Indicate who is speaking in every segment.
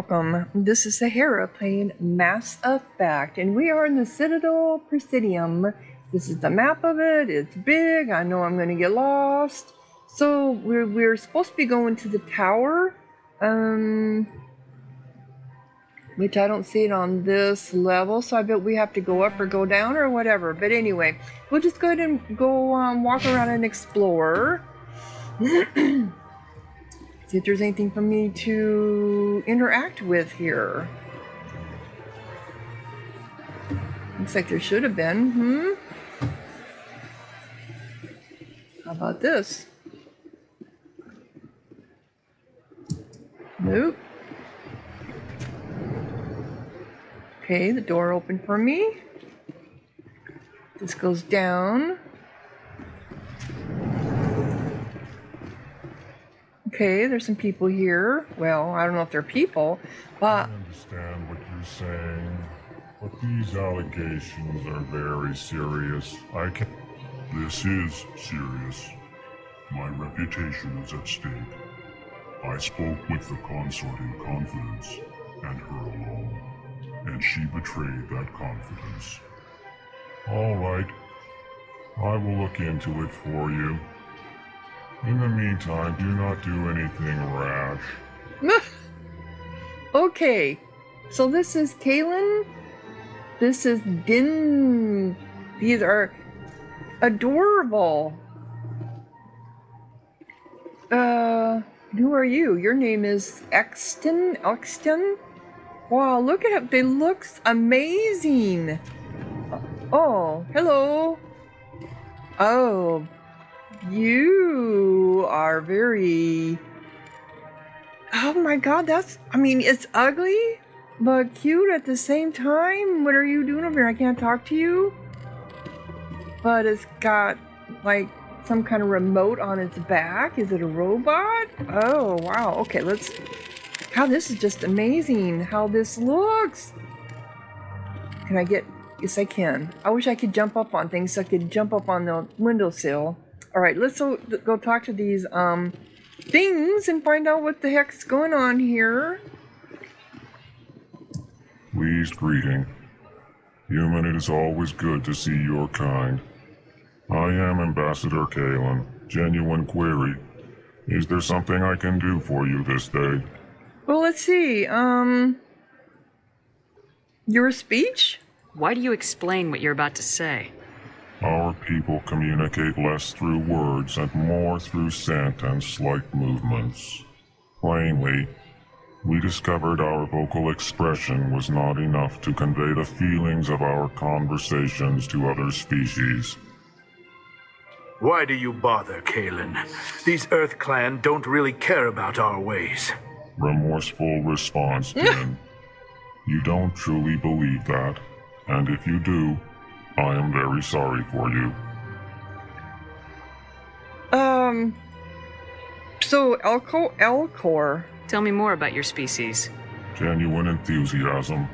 Speaker 1: welcome. This is Sahara playing Mass Effect, and we are in the Citadel Persidium. This is the map of it. It's big. I know I'm going to get lost. So we're supposed to be going to the tower, which I don't see it on this level, so I bet we have to go up or go down or whatever. But anyway, we'll just go ahead and go walk around and explore. See if there's anything for me to interact with here. Looks like there should have been. How about this? Nope. Okay, the door opened for me. This goes down. Okay, there's some people here. Well, I don't know if they're people, but...
Speaker 2: I understand what you're saying, but these allegations are very serious. This is serious. My reputation is at stake. I spoke with the consort in confidence, and her alone, and she betrayed that confidence. All right, I will look into it for you. In the meantime, do not do anything rash.
Speaker 1: Okay, so this is Kaylin. This is Din. These are adorable. Who are you? Your name is Exton? Wow, look at it. They look amazing. Oh, hello. Oh, you are very... Oh my god, it's ugly, but cute at the same time. What are you doing over here? I can't talk to you. But it's got, like, some kind of remote on its back. Is it a robot? Oh, wow. Okay, let's... God, this is just amazing how this looks. Can I get... Yes, I can. I wish I could jump up on things so I could jump up on the windowsill. Alright, let's go talk to these things and find out what the heck's going on here.
Speaker 2: Pleased greeting. Human, it is always good to see your kind. I am Ambassador Kaylin. Genuine query. Is there something I can do for you this day?
Speaker 1: Well, let's see. Your speech?
Speaker 3: Why do you explain what you're about to say?
Speaker 2: Our people communicate less through words and more through scent and slight movements. Plainly, we discovered our vocal expression was not enough to convey the feelings of our conversations to other species.
Speaker 4: Why do you bother, Kaylin? These Earth Clan don't really care about our ways.
Speaker 2: Remorseful response, Din. You don't truly believe that, and if you do, I am very sorry for you.
Speaker 1: So Elcor.
Speaker 3: Tell me more about your species.
Speaker 2: Genuine enthusiasm.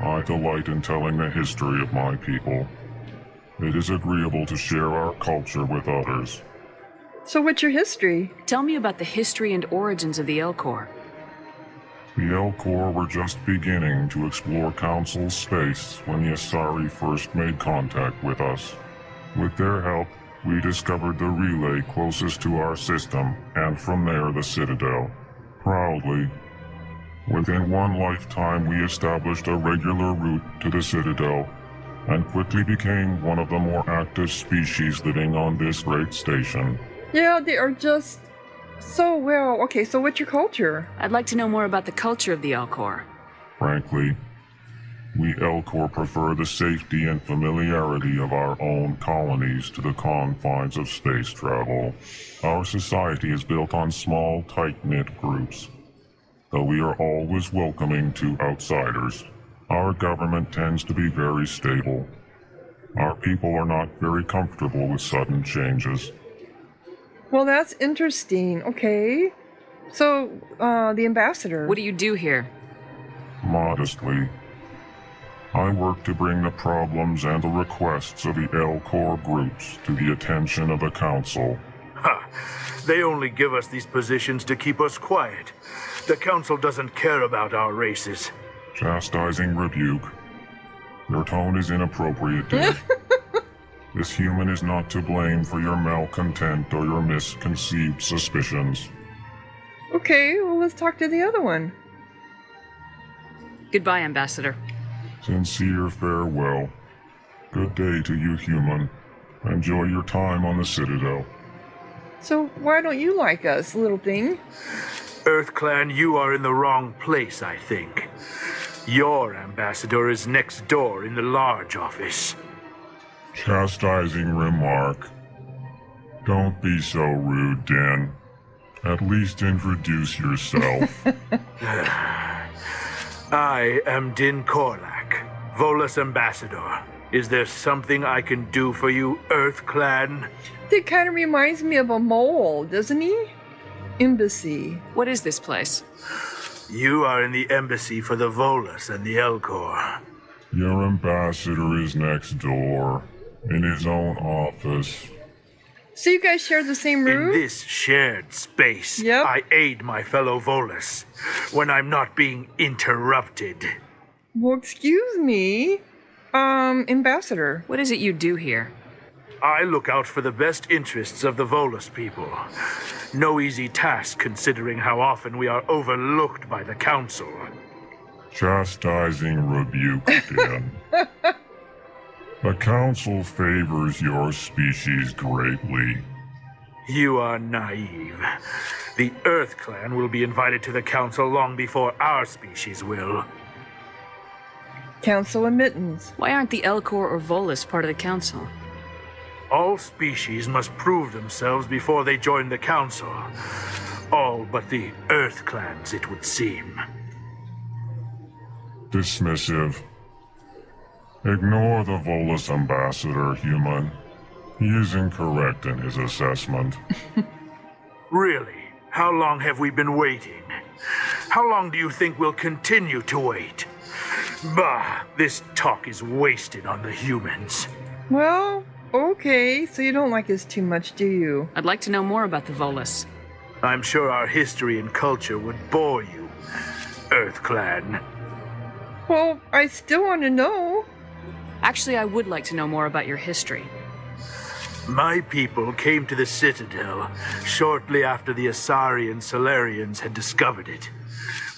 Speaker 2: I delight in telling the history of my people. It is agreeable to share our culture with others.
Speaker 1: So what's your history?
Speaker 3: Tell me about the history and origins of the Elcor.
Speaker 2: The Elcor were just beginning to explore Council space when the Asari first made contact with us. With their help, we discovered the relay closest to our system, and from there the Citadel. Proudly, within one lifetime we established a regular route to the Citadel, and quickly became one of the more active species living on this great station.
Speaker 1: Yeah, they are just so well. Okay, so what's your culture?
Speaker 3: I'd like to know more about the culture of the Elcor.
Speaker 2: Frankly, we Elcor prefer the safety and familiarity of our own colonies to the confines of space travel. Our society is built on small, tight-knit groups, though we are always welcoming to outsiders. Our government tends to be very stable. Our people are not very comfortable with sudden changes.
Speaker 1: Well, that's interesting. Okay. So, the ambassador.
Speaker 3: What do you do here?
Speaker 2: Modestly, I work to bring the problems and the requests of the Elcor groups to the attention of the Council.
Speaker 4: Ha! They only give us these positions to keep us quiet. The Council doesn't care about our races.
Speaker 2: Chastising rebuke. Your tone is inappropriate, Din. This human is not to blame for your malcontent or your misconceived suspicions.
Speaker 1: Okay, well, let's talk to the other one.
Speaker 3: Goodbye, Ambassador.
Speaker 2: Sincere farewell. Good day to you, human. Enjoy your time on the Citadel.
Speaker 1: So why don't you like us, little thing?
Speaker 4: EarthClan, you are in the wrong place, I think. Your ambassador is next door in the large office.
Speaker 2: Chastising remark. Don't be so rude, Din. At least introduce yourself.
Speaker 4: I am Din Korlak, Volus ambassador. Is there something I can do for you, EarthClan?
Speaker 1: That kind of reminds me of a mole, doesn't he? Embassy.
Speaker 3: What is this place?
Speaker 4: You are in the embassy for the Volus and the Elcor.
Speaker 2: Your ambassador is next door, in his own office.
Speaker 1: So you guys share the same
Speaker 4: In
Speaker 1: room?
Speaker 4: this shared space,
Speaker 1: Yep.
Speaker 4: I aid my fellow Volus when I'm not being interrupted.
Speaker 1: Well, excuse me. Ambassador.
Speaker 3: What is it you do here?
Speaker 4: I look out for the best interests of the Volus people. No easy task considering how often we are overlooked by the Council.
Speaker 2: Chastising rebuke, Din. The Council favors your species greatly.
Speaker 4: You are naive. The EarthClan will be invited to the Council long before our species will.
Speaker 1: Council admittance.
Speaker 3: Why aren't the Elcor or Volus part of the Council?
Speaker 4: All species must prove themselves before they join the Council. All but the EarthClans, it would seem.
Speaker 2: Dismissive. Ignore the Volus ambassador, human. He is incorrect in his assessment.
Speaker 4: Really? How long have we been waiting? How long do you think we'll continue to wait? Bah, this talk is wasted on the humans.
Speaker 1: Well, okay, so you don't like us too much, do you?
Speaker 3: I'd like to know more about the Volus.
Speaker 4: I'm sure our history and culture would bore you, EarthClan.
Speaker 1: Well, I still want to know.
Speaker 3: Actually, I would like to know more about your history.
Speaker 4: My people came to the Citadel shortly after the Asari and Solarians had discovered it.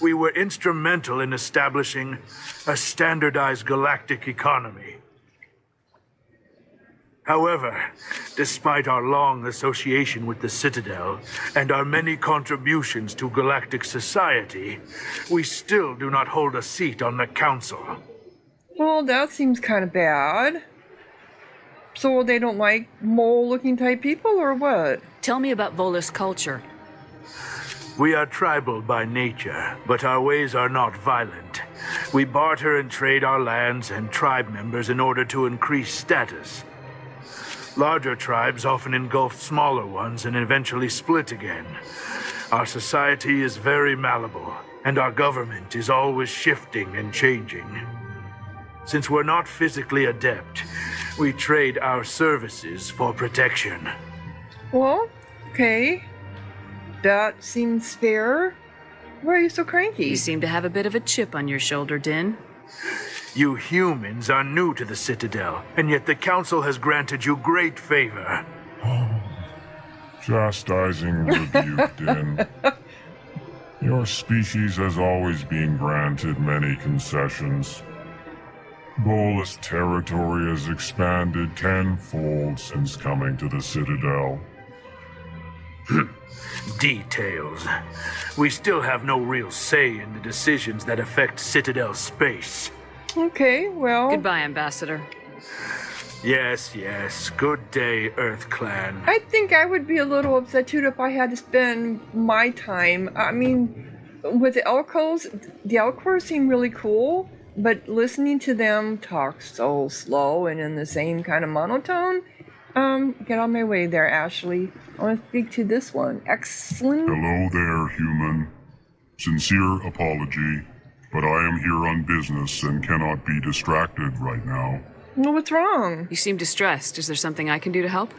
Speaker 4: We were instrumental in establishing a standardized galactic economy. However, despite our long association with the Citadel and our many contributions to galactic society, we still do not hold a seat on the Council.
Speaker 1: Well, that seems kind of bad. So they don't like mole-looking type people, or what?
Speaker 3: Tell me about Volus culture.
Speaker 4: We are tribal by nature, but our ways are not violent. We barter and trade our lands and tribe members in order to increase status. Larger tribes often engulf smaller ones and eventually split again. Our society is very malleable, and our government is always shifting and changing. Since we're not physically adept, we trade our services for protection.
Speaker 1: Well, okay. That seems fair. Why are you so cranky?
Speaker 3: You seem to have a bit of a chip on your shoulder, Din.
Speaker 4: You humans are new to the Citadel, and yet the Council has granted you great favor.
Speaker 2: Chastising rebuke, Din. Your species has always been granted many concessions. Volus territory has expanded tenfold since coming to the Citadel.
Speaker 4: Details. We still have no real say in the decisions that affect Citadel space.
Speaker 1: Okay, well...
Speaker 3: Goodbye, Ambassador.
Speaker 4: Yes. Good day, EarthClan.
Speaker 1: I think I would be a little upset too if I had to spend my time. I mean, with the Elcors seem really cool, but listening to them talk so slow and in the same kind of monotone, get on my way there, Ashley. I want to speak to this one. Excellent.
Speaker 2: Hello there, human. Sincere apology, but I am here on business and cannot be distracted right now.
Speaker 1: Well, what's wrong?
Speaker 3: You seem distressed. Is there something I can do to help?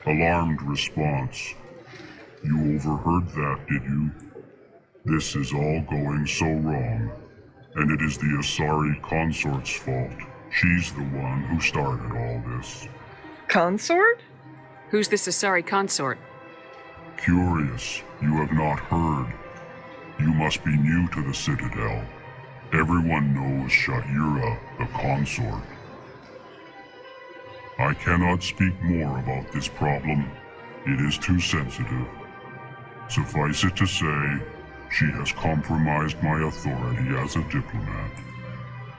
Speaker 2: Alarmed response. You overheard that, did you? This is all going so wrong, and it is the Asari consort's fault. She's the one who started all this.
Speaker 1: Consort?
Speaker 3: Who's this Asari consort?
Speaker 2: Curious, you have not heard. You must be new to the Citadel. Everyone knows Sha'ira, the consort. I cannot speak more about this problem. It is too sensitive. Suffice it to say, she has compromised my authority as a diplomat.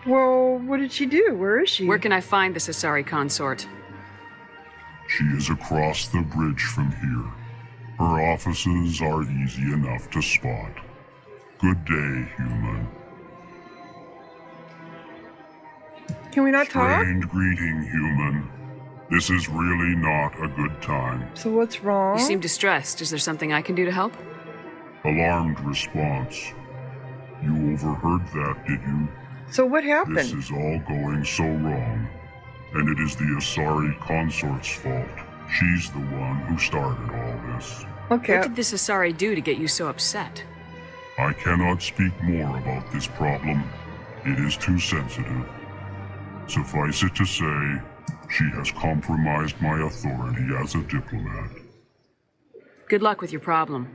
Speaker 1: Well, what did she do? Where is she?
Speaker 3: Where can I find this Asari consort?
Speaker 2: She is across the bridge from here. Her offices are easy enough to spot. Good day, human.
Speaker 1: Can we not talk?
Speaker 2: Strained greeting, human. This is really not a good time.
Speaker 1: So what's wrong?
Speaker 3: You seem distressed. Is there something I can do to help?
Speaker 2: Alarmed response. You overheard that, did you?
Speaker 1: So what happened?
Speaker 2: This is all going so wrong, and it is the Asari consort's fault. She's the one who started all this.
Speaker 1: Okay.
Speaker 3: What did this Asari do to get you so upset?
Speaker 2: I cannot speak more about this problem. It is too sensitive. Suffice it to say, she has compromised my authority as a diplomat.
Speaker 3: Good luck with your problem.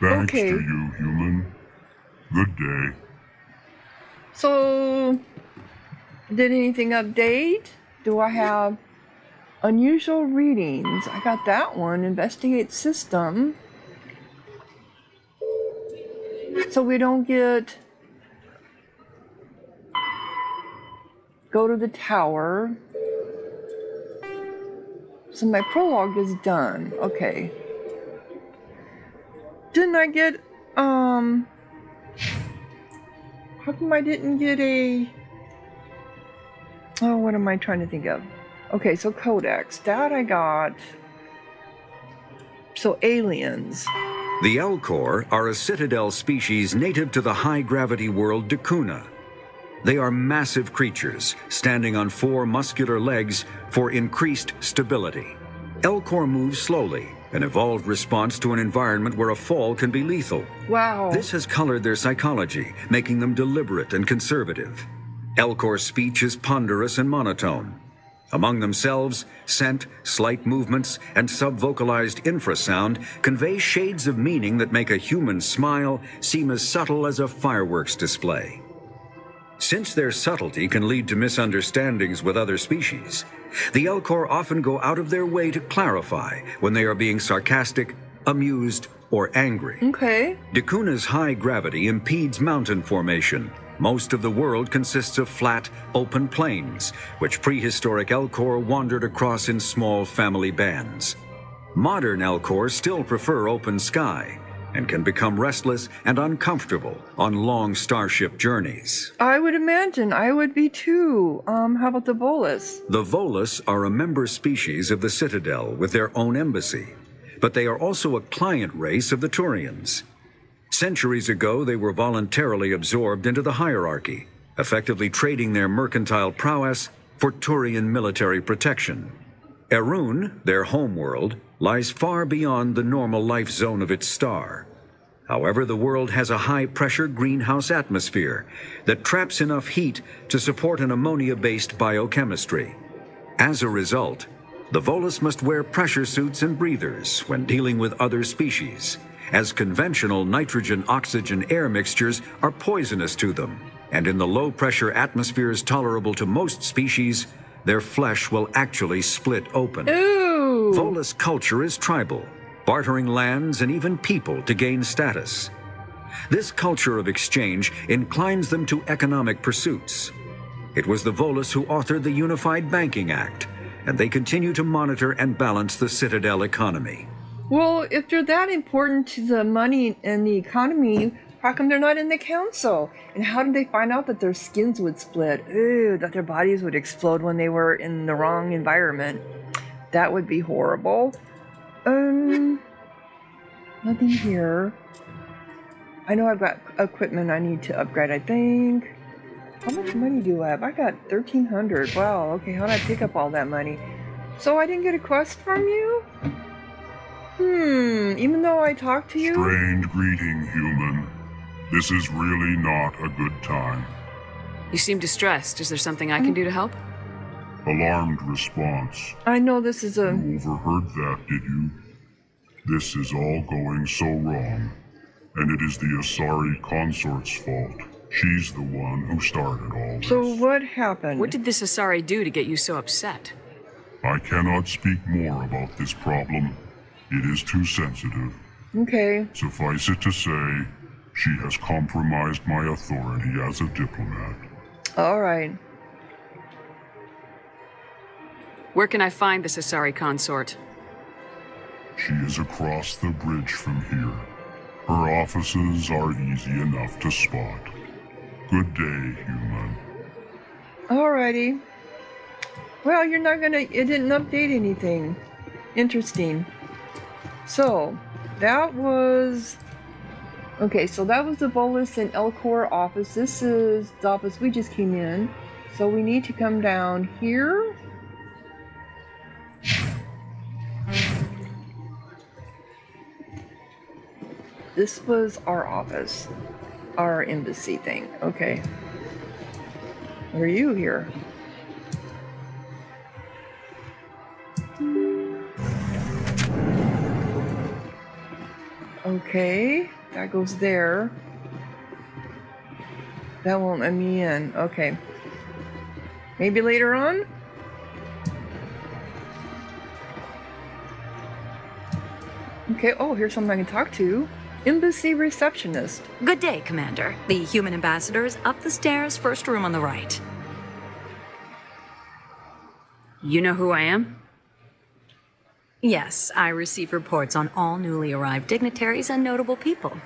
Speaker 2: Thanks
Speaker 1: Okay.
Speaker 2: to you, human. Good day.
Speaker 1: So, did anything update? Do I have unusual readings? I got that one. Investigate system. So we don't get... Go to the tower. So my prologue is done. Okay. Didn't I get, how come I didn't get a... Oh, what am I trying to think of? Okay, so Codex. That I got. So aliens.
Speaker 5: The Elcor are a Citadel species native to the high-gravity world Dakuna. They are massive creatures, standing on 4 muscular legs for increased stability. Elcor move slowly, an evolved response to an environment where a fall can be lethal.
Speaker 1: Wow.
Speaker 5: This has colored their psychology, making them deliberate and conservative. Elcor's speech is ponderous and monotone. Among themselves, scent, slight movements, and sub-vocalized infrasound convey shades of meaning that make a human smile seem as subtle as a fireworks display. Since their subtlety can lead to misunderstandings with other species, the Elcor often go out of their way to clarify when they are being sarcastic, amused, or angry.
Speaker 1: Okay.
Speaker 5: Dakuna's high gravity impedes mountain formation. Most of the world consists of flat, open plains, which prehistoric Elcor wandered across in small family bands. Modern Elcor still prefer open sky, and can become restless and uncomfortable on long starship journeys.
Speaker 1: I would imagine I would be too. How about the Volus?
Speaker 5: The Volus are a member species of the Citadel with their own embassy, but they are also a client race of the Turians. Centuries ago, they were voluntarily absorbed into the hierarchy, effectively trading their mercantile prowess for Turian military protection. Erun, their homeworld, lies far beyond the normal life zone of its star. However, the world has a high-pressure greenhouse atmosphere that traps enough heat to support an ammonia-based biochemistry. As a result, the Volus must wear pressure suits and breathers when dealing with other species, as conventional nitrogen-oxygen air mixtures are poisonous to them, and in the low-pressure atmospheres tolerable to most species, their flesh will actually split open.
Speaker 1: Ooh.
Speaker 5: Volus culture is tribal, bartering lands and even people to gain status. This culture of exchange inclines them to economic pursuits. It was the Volus who authored the Unified Banking Act, and they continue to monitor and balance the Citadel economy.
Speaker 1: Well, if they're that important to the money and the economy, how come they're not in the council? And how did they find out that their skins would split? Ooh, that their bodies would explode when they were in the wrong environment. That would be horrible. Nothing here. I know I've got equipment I need to upgrade, I think. How much money do I have? I got 1,300. Wow, okay, how did I pick up all that money? So I didn't get a quest from you? Even though I talked to you?
Speaker 2: Strained greeting, human. This is really not a good time.
Speaker 3: You seem distressed. Is there something I can do to help?
Speaker 2: Alarmed response.
Speaker 1: I know this is a...
Speaker 2: You overheard that, did you? This is all going so wrong. And it is the Asari consort's fault. She's the one who started all this.
Speaker 1: So what happened?
Speaker 3: What did this Asari do to get you so upset?
Speaker 2: I cannot speak more about this problem. It is too sensitive.
Speaker 1: Okay.
Speaker 2: Suffice it to say, she has compromised my authority as a diplomat.
Speaker 1: Alright.
Speaker 3: Where can I find this Asari consort?
Speaker 2: She is across the bridge from here. Her offices are easy enough to spot. Good day, human.
Speaker 1: Alrighty. Well, you're not gonna... It didn't update anything. Interesting. So, that was... Okay, so that was the Volus and Elcor office. This is the office we just came in. So we need to come down here. This was our office. Our embassy thing. Okay. What are you here? Okay. That goes there. That won't let me in. Okay. Maybe later on? Okay, oh, here's someone I can talk to. Embassy receptionist.
Speaker 6: Good day, Commander. The human ambassador is up the stairs, first room on the right.
Speaker 3: You know who I am?
Speaker 6: Yes, I receive reports on all newly arrived dignitaries and notable people.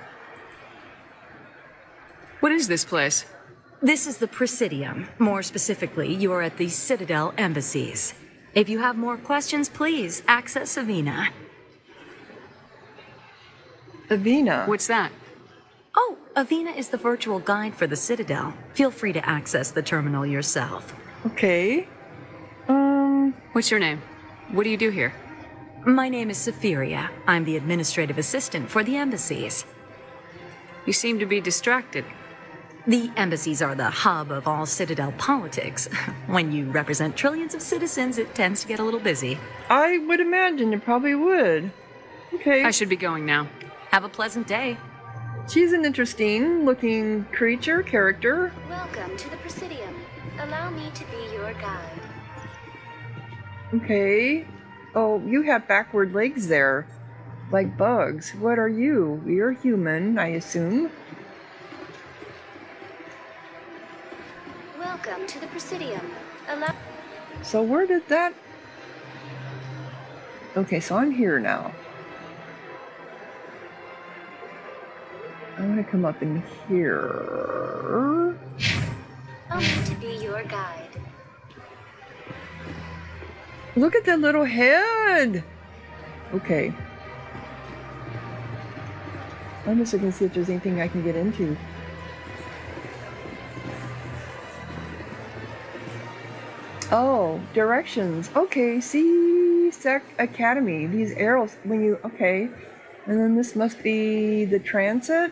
Speaker 3: What is this place?
Speaker 6: This is the Persidium. More specifically, you are at the Citadel embassies. If you have more questions, please access Avina.
Speaker 1: Avina.
Speaker 3: What's that?
Speaker 6: Oh, Avina is the virtual guide for the Citadel. Feel free to access the terminal yourself.
Speaker 1: Okay.
Speaker 3: What's your name? What do you do here?
Speaker 6: My name is Safiria. I'm the administrative assistant for the embassies.
Speaker 3: You seem to be distracted.
Speaker 6: The embassies are the hub of all Citadel politics. When you represent trillions of citizens, it tends to get a little busy.
Speaker 1: I would imagine it probably would. Okay.
Speaker 3: I should be going now.
Speaker 6: Have a pleasant day.
Speaker 1: She's an interesting looking character.
Speaker 7: Welcome to the Persidium. Allow me to be your guide.
Speaker 1: Okay. Oh, you have backward legs there. Like bugs. What are you? You're human, I assume.
Speaker 7: Welcome to the Persidium.
Speaker 1: So where did that... Okay, so I'm here now. I'm gonna come up in here.
Speaker 7: Allow me to be your guide.
Speaker 1: Look at that little head! Okay. I'm just looking to see if there's anything I can get into. Oh, directions. Okay, C-Sec Academy. These arrows, when you... Okay. And then this must be the transit.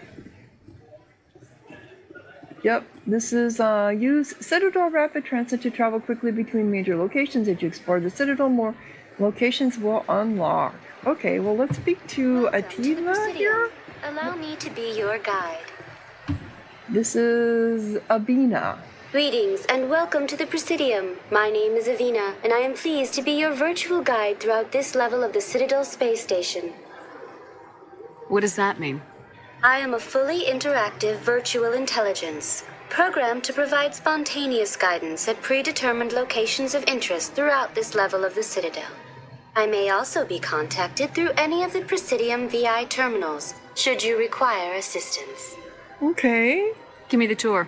Speaker 1: Yep, this is use Citadel Rapid Transit to travel quickly between major locations. As you explore the Citadel, more locations will unlock. Okay, well let's speak to Ativa here.
Speaker 7: Allow me to be your guide.
Speaker 1: This is Avina.
Speaker 7: Greetings and welcome to the Persidium. My name is Avina, and I am pleased to be your virtual guide throughout this level of the Citadel space station.
Speaker 3: What does that mean?
Speaker 7: I am a fully interactive virtual intelligence, programmed to provide spontaneous guidance at predetermined locations of interest throughout this level of the Citadel. I may also be contacted through any of the Persidium VI terminals, should you require assistance.
Speaker 1: Okay.
Speaker 3: Give me the tour.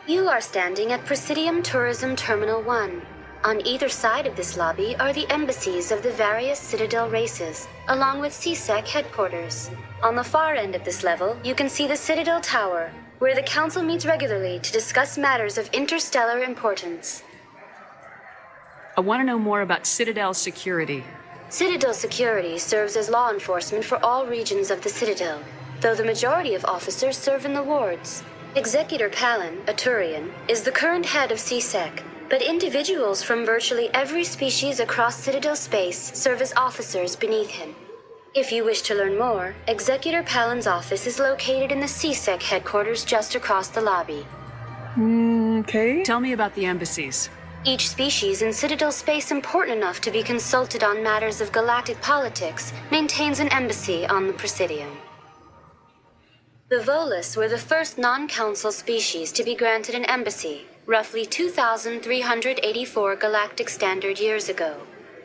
Speaker 7: You are standing at Persidium Tourism Terminal 1. On either side of this lobby are the embassies of the various Citadel races, along with CSEC headquarters. On the far end of this level, you can see the Citadel Tower, where the Council meets regularly to discuss matters of interstellar importance.
Speaker 3: I want to know more about Citadel security.
Speaker 7: Citadel security serves as law enforcement for all regions of the Citadel, though the majority of officers serve in the wards. Executor Palin, a Turian, is the current head of CSEC, but individuals from virtually every species across Citadel space serve as officers beneath him. If you wish to learn more, Executor Palin's office is located in the CSEC headquarters just across the lobby.
Speaker 1: Okay.
Speaker 3: Tell me about the embassies.
Speaker 7: Each species in Citadel space important enough to be consulted on matters of galactic politics maintains an embassy on the Persidium. The Volus were the first non-council species to be granted an embassy, roughly 2,384 galactic standard years ago.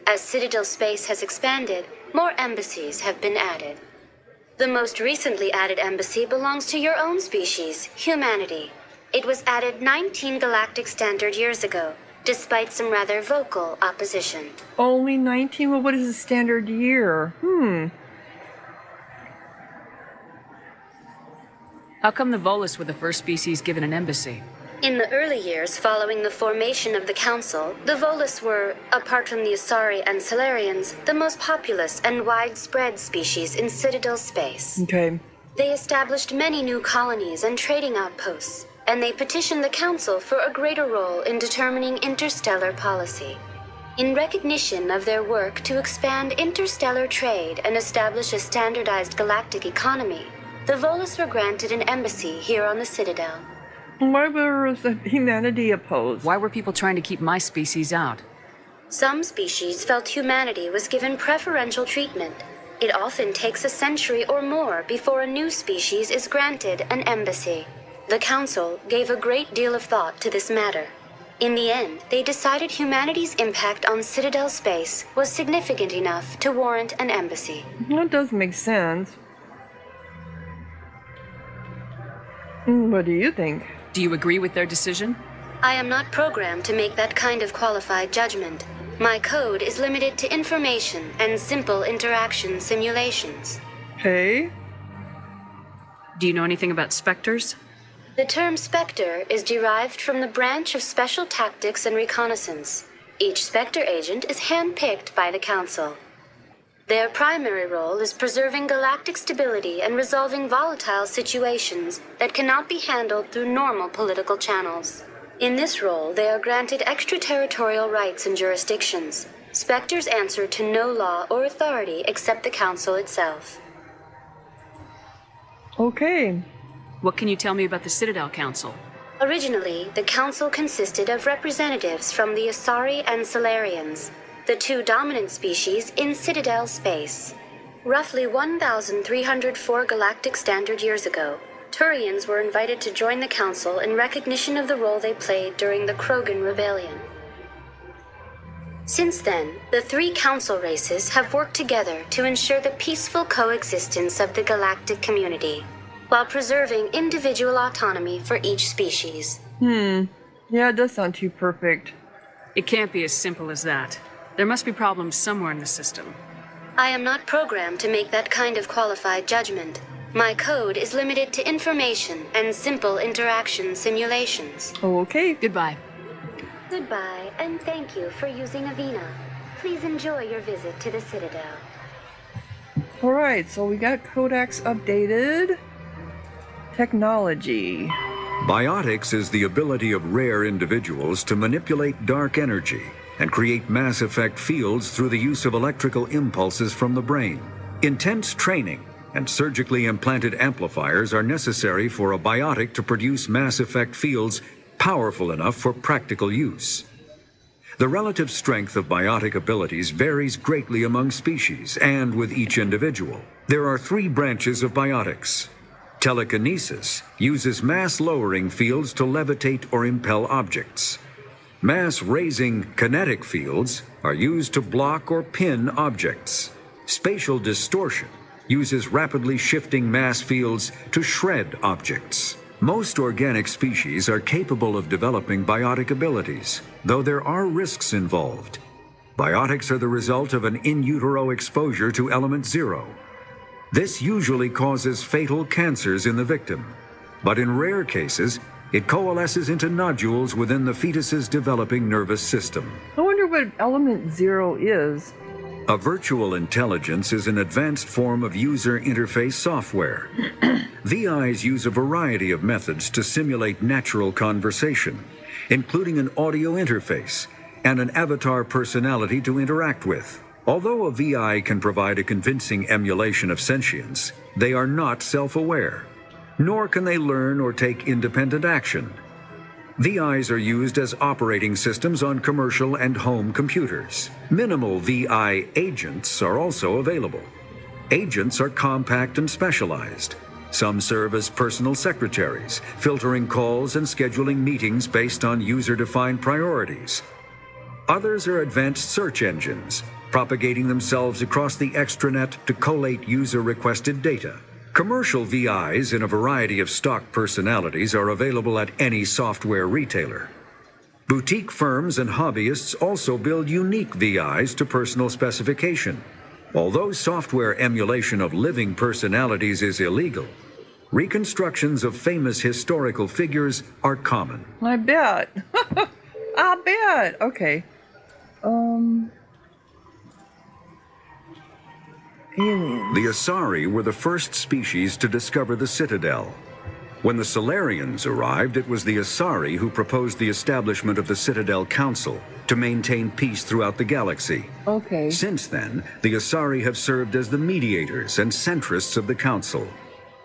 Speaker 7: As Citadel space has expanded, more embassies have been added. The most recently added embassy belongs to your own species, humanity. It was added 19 galactic standard years ago, despite some rather vocal opposition.
Speaker 1: Only 19? Well, what is the standard year?
Speaker 3: How come the Volus were the first species given an embassy?
Speaker 7: In the early years following the formation of the Council, the Volus were, apart from the Asari and Solarians, the most populous and widespread species in Citadel space.
Speaker 1: Okay.
Speaker 7: They established many new colonies and trading outposts, and they petitioned the Council for a greater role in determining interstellar policy. In recognition of their work to expand interstellar trade and establish a standardized galactic economy, the Volus were granted an embassy here on the Citadel.
Speaker 1: Why was humanity opposed?
Speaker 3: Why were people trying to keep my species out?
Speaker 7: Some species felt humanity was given preferential treatment. It often takes a century or more before a new species is granted an embassy. The Council gave a great deal of thought to this matter. In the end, they decided humanity's impact on Citadel space was significant enough to warrant an embassy.
Speaker 1: That does make sense. What do you think?
Speaker 3: Do you agree with their decision?
Speaker 7: I am not programmed to make that kind of qualified judgment. My code is limited to information and simple interaction simulations.
Speaker 1: Okay.
Speaker 3: Do you know anything about specters?
Speaker 7: The term Spectre is derived from the branch of Special Tactics and Reconnaissance. Each Spectre agent is handpicked by the Council. Their primary role is preserving galactic stability and resolving volatile situations that cannot be handled through normal political channels. In this role, they are granted extraterritorial rights and jurisdictions. Spectres answer to no law or authority except the Council itself.
Speaker 1: Okay.
Speaker 3: What can you tell me about the Citadel Council?
Speaker 7: Originally, the Council consisted of representatives from the Asari and Solarians, the two dominant species in Citadel space. Roughly 1,304 galactic standard years ago, Turians were invited to join the Council in recognition of the role they played during the Krogan Rebellion. Since then, the three Council races have worked together to ensure the peaceful coexistence of the galactic community, while preserving individual autonomy for each species.
Speaker 1: Yeah, it does sound too perfect.
Speaker 3: It can't be as simple as that. There must be problems somewhere in the system.
Speaker 7: I am not programmed to make that kind of qualified judgment. My code is limited to information and simple interaction simulations.
Speaker 1: Okay.
Speaker 3: Goodbye.
Speaker 7: Goodbye, and thank you for using Avina. Please enjoy your visit to the Citadel.
Speaker 1: Alright, so we got Codex updated. Technology.
Speaker 5: Biotics is the ability of rare individuals to manipulate dark energy and create mass effect fields through the use of electrical impulses from the brain. Intense training and surgically implanted amplifiers are necessary for a biotic to produce mass effect fields powerful enough for practical use. The relative strength of biotic abilities varies greatly among species and with each individual. There are three branches of biotics. Telekinesis uses mass-lowering fields to levitate or impel objects. Mass-raising kinetic fields are used to block or pin objects. Spatial distortion uses rapidly shifting mass fields to shred objects. Most organic species are capable of developing biotic abilities, though there are risks involved. Biotics are the result of an in utero exposure to element 0. This usually causes fatal cancers in the victim, but in rare cases, It coalesces into nodules within the fetus's developing nervous system.
Speaker 1: I wonder what element 0 is.
Speaker 5: A virtual intelligence is an advanced form of user interface software. VIs use a variety of methods to simulate natural conversation, including an audio interface and an avatar personality to interact with. Although a VI can provide a convincing emulation of sentience, they are not self-aware, nor can they learn or take independent action. VIs are used as operating systems on commercial and home computers. Minimal VI agents are also available. Agents are compact and specialized. Some serve as personal secretaries, filtering calls and scheduling meetings based on user-defined priorities. Others are advanced search engines, propagating themselves across the extranet to collate user-requested data. Commercial VIs in a variety of stock personalities are available at any software retailer. Boutique firms and hobbyists also build unique VIs to personal specification. Although software emulation of living personalities is illegal, reconstructions of famous historical figures are common.
Speaker 1: I bet. I bet. Okay. Aliens.
Speaker 5: The Asari were the first species to discover the Citadel. When the Solarians arrived, it was the Asari who proposed the establishment of the Citadel Council to maintain peace throughout the galaxy.
Speaker 1: Okay.
Speaker 5: Since then, the Asari have served as the mediators and centrists of the Council.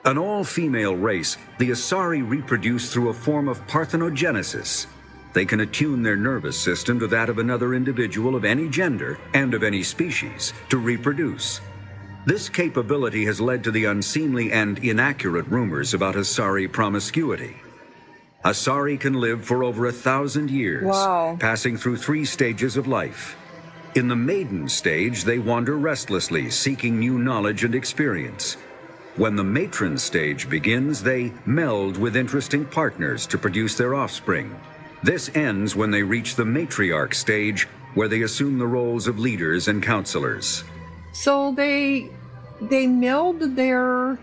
Speaker 5: An all-female race, the Asari reproduce through a form of parthenogenesis. They can attune their nervous system to that of another individual of any gender and of any species to reproduce. This capability has led to the unseemly and inaccurate rumors about Asari promiscuity. Asari can live for over 1,000 years,
Speaker 1: wow,
Speaker 5: passing through 3 stages of life. In the maiden stage, they wander restlessly, seeking new knowledge and experience. When the matron stage begins, they meld with interesting partners to produce their offspring. This ends when they reach the matriarch stage, where they assume the roles of leaders and counselors.
Speaker 1: So they meld their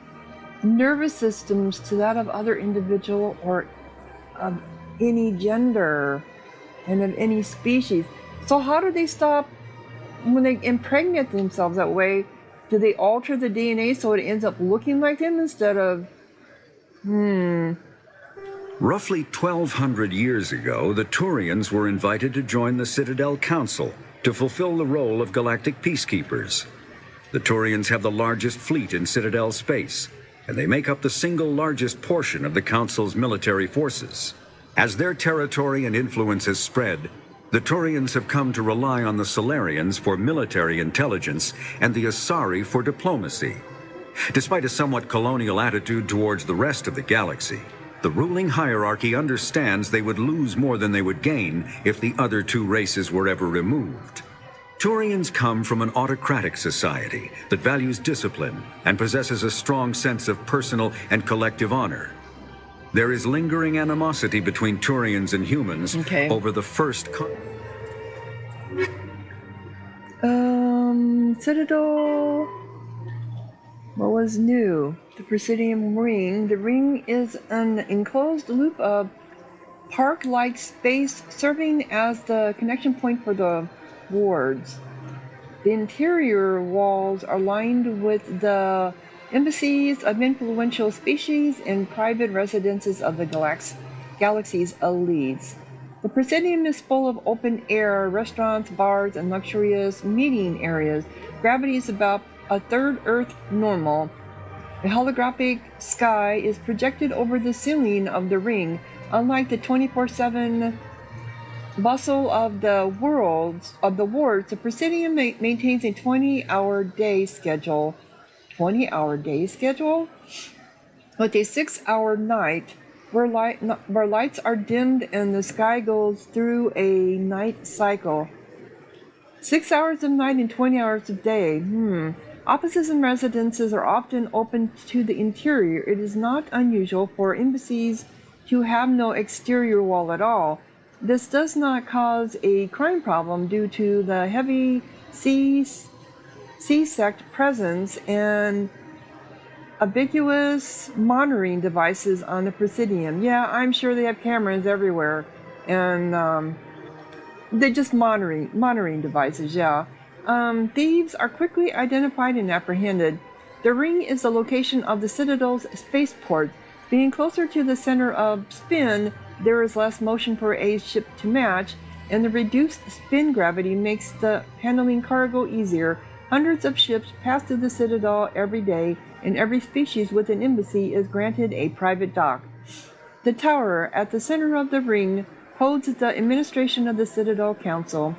Speaker 1: nervous systems to that of other individual or of any gender and of any species. So how do they stop when they impregnate themselves that way? Do they alter the DNA so it ends up looking like them instead of
Speaker 5: Roughly 1,200 years ago, the Turians were invited to join the Citadel Council to fulfill the role of galactic peacekeepers. The Turians have the largest fleet in Citadel space, and they make up the single largest portion of the Council's military forces. As their territory and influence has spread, the Turians have come to rely on the Solarians for military intelligence and the Asari for diplomacy. Despite a somewhat colonial attitude towards the rest of the galaxy, the ruling hierarchy understands they would lose more than they would gain if the other 2 races were ever removed. Turians come from an autocratic society that values discipline and possesses a strong sense of personal and collective honor. There is lingering animosity between Turians and humans over the first
Speaker 1: Citadel. What was new? The Persidium ring. The ring is an enclosed loop of park-like space serving as the connection point for the wards. The interior walls are lined with the embassies of influential species and private residences of the galaxy's elites. The Persidium is full of open-air restaurants, bars, and luxurious meeting areas. Gravity is about a third Earth normal. A holographic sky is projected over the ceiling of the ring, unlike the 24/7 bustle of the wards. The Persidium maintains a 20-hour day schedule. 20-hour day schedule? With a 6-hour night, where lights are dimmed and the sky goes through a night cycle. 6 hours of night and 20 hours of day. Offices and residences are often open to the interior. It is not unusual for embassies to have no exterior wall at all. This does not cause a crime problem due to the heavy sea-sect presence and ambiguous monitoring devices on the Persidium. Yeah, I'm sure they have cameras everywhere. And they're just monitoring devices, yeah. Thieves are quickly identified and apprehended. The ring is the location of the Citadel's spaceport. Being closer to the center of spin, there is less motion for a ship to match, and the reduced spin gravity makes the handling cargo easier. Hundreds of ships pass through the Citadel every day, and every species with an embassy is granted a private dock. The tower at the center of the ring holds the administration of the Citadel Council.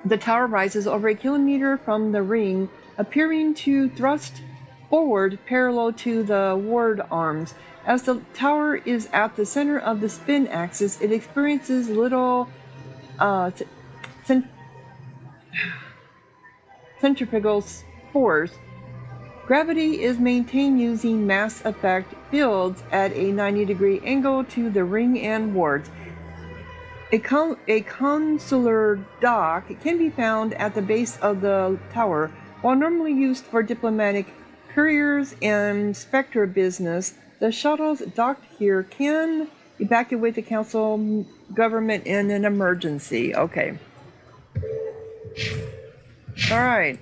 Speaker 1: The tower rises over a kilometer from the ring, appearing to thrust forward parallel to the ward arms. As the tower is at the center of the spin axis, it experiences little centrifugal force. Gravity is maintained using mass effect fields at a 90-degree angle to the ring and wards. A consular dock can be found at the base of the tower. While normally used for diplomatic couriers and spectre business, the shuttles docked here can evacuate the council government in an emergency. Okay. Alright.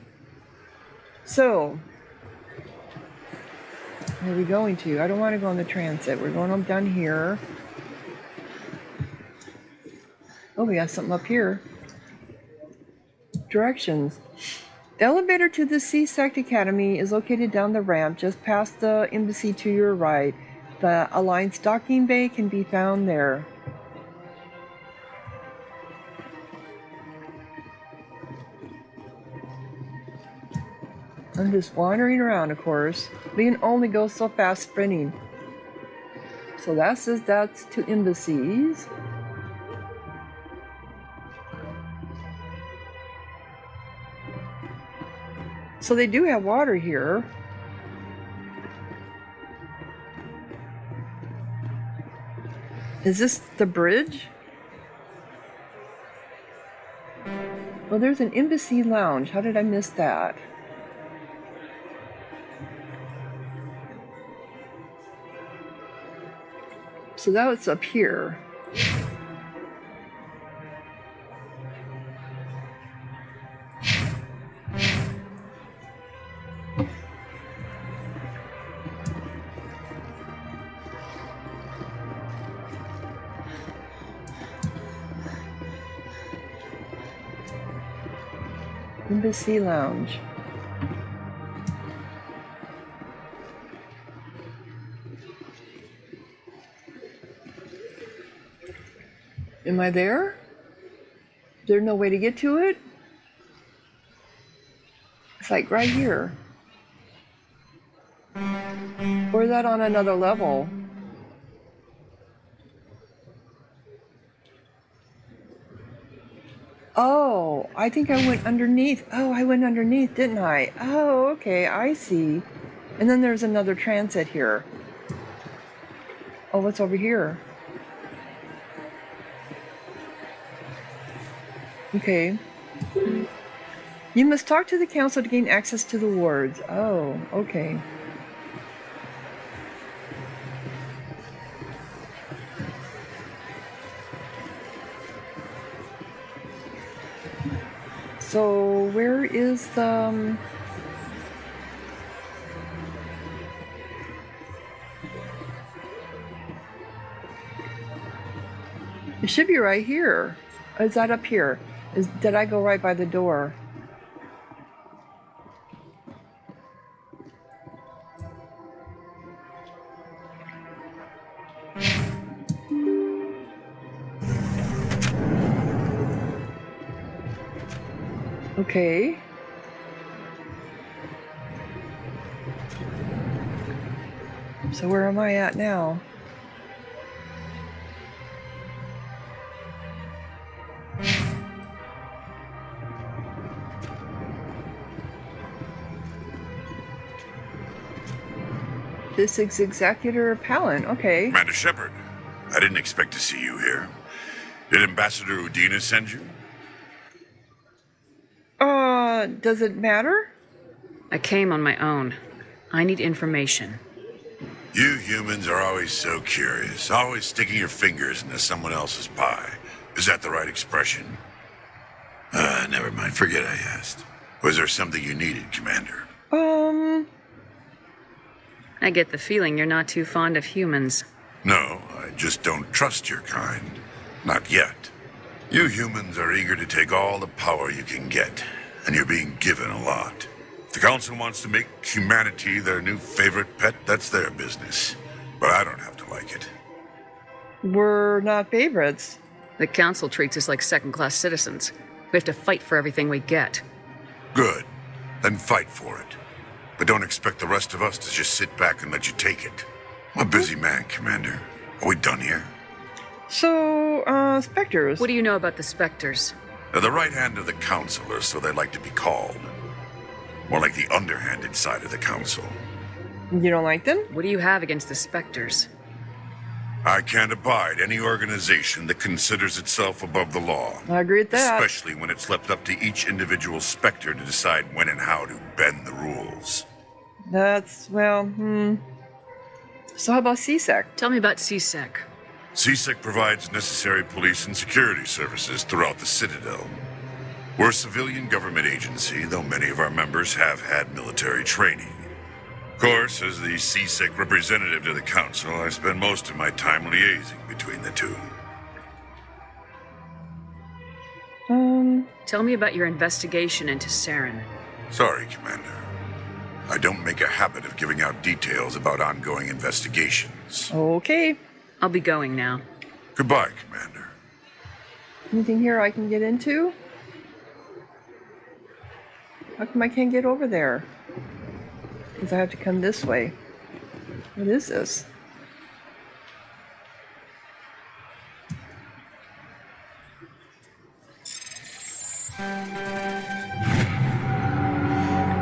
Speaker 1: So, where are we going to? I don't want to go on the transit. We're going down here. Oh, we got something up here. Directions. The elevator to the C-Sect Academy is located down the ramp just past the embassy to your right. The Alliance docking bay can be found there. I'm just wandering around, of course. We can only go so fast sprinting. So that says that's to embassies. So they do have water here. Is this the bridge? Well, there's an embassy lounge. How did I miss that? So that was up here. Embassy Lounge. Am I there? There's no way to get to it? It's like right here. Or is that on another level? Oh, I think I went underneath. Oh, I went underneath, didn't I? Oh, okay, I see. And then there's another transit here. Oh, what's over here? Okay. You must talk to the council to gain access to the wards. Oh, okay. So where is the... It should be right here. Or is that up here? Did I go right by the door? Okay. So where am I at now? This is Executor Palin. Okay.
Speaker 8: Commander Shepard, I didn't expect to see you here. Did Ambassador Udina send you?
Speaker 1: Does it matter?
Speaker 3: I came on my own. I need information.
Speaker 8: You humans are always so curious, always sticking your fingers into someone else's pie. Is that the right expression? Never mind, forget I asked. Was there something you needed, Commander?
Speaker 3: I get the feeling you're not too fond of humans.
Speaker 8: No, I just don't trust your kind. Not yet. You humans are eager to take all the power you can get, and you're being given a lot. If the Council wants to make humanity their new favorite pet, that's their business. But I don't have to like it.
Speaker 1: We're not favorites.
Speaker 3: The Council treats us like second-class citizens. We have to fight for everything we get.
Speaker 8: Good. Then fight for it. But don't expect the rest of us to just sit back and let you take it. I'm a busy man, Commander. Are we done here?
Speaker 1: So, Spectres.
Speaker 3: What do you know about the Spectres?
Speaker 8: They're the right hand of the Council, or so they like to be called. More like the underhanded side of the Council.
Speaker 1: You don't like them?
Speaker 3: What do you have against the Spectres?
Speaker 8: I can't abide any organization that considers itself above the law.
Speaker 1: I agree with that.
Speaker 8: Especially when it's left up to each individual Spectre to decide when and how to bend the rules.
Speaker 1: That's, well, So how about CSEC?
Speaker 3: Tell me about CSEC.
Speaker 8: CSEC provides necessary police and security services throughout the Citadel. We're a civilian government agency, though many of our members have had military training. Of course, as the CSEC representative to the Council, I spend most of my time liaising between the two.
Speaker 3: Tell me about your investigation into Saren.
Speaker 8: Sorry, Commander. I don't make a habit of giving out details about ongoing investigations.
Speaker 1: Okay.
Speaker 3: I'll be going now.
Speaker 8: Goodbye, Commander.
Speaker 1: Anything here I can get into? How come I can't get over there? Because I have to come this way. What is this?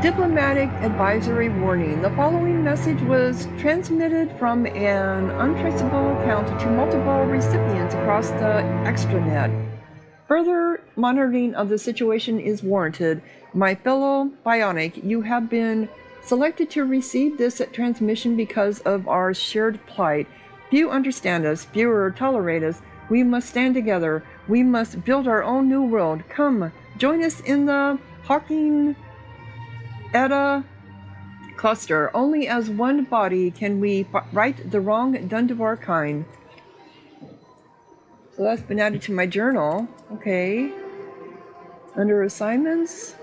Speaker 1: Diplomatic advisory warning. The following message was transmitted from an untraceable account to multiple recipients across the extranet. Further monitoring of the situation is warranted. My fellow Bionic, you have been selected to receive this transmission because of our shared plight. Few understand us, fewer tolerate us. We must stand together. We must build our own new world. Come, join us in the Hawking Eta cluster. Only as one body can we right the wrong done to our kind. So that's been added to my journal. Okay. Under assignments.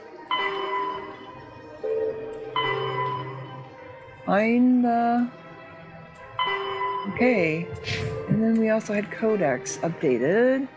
Speaker 1: Find the... Okay. And then we also had Codex updated.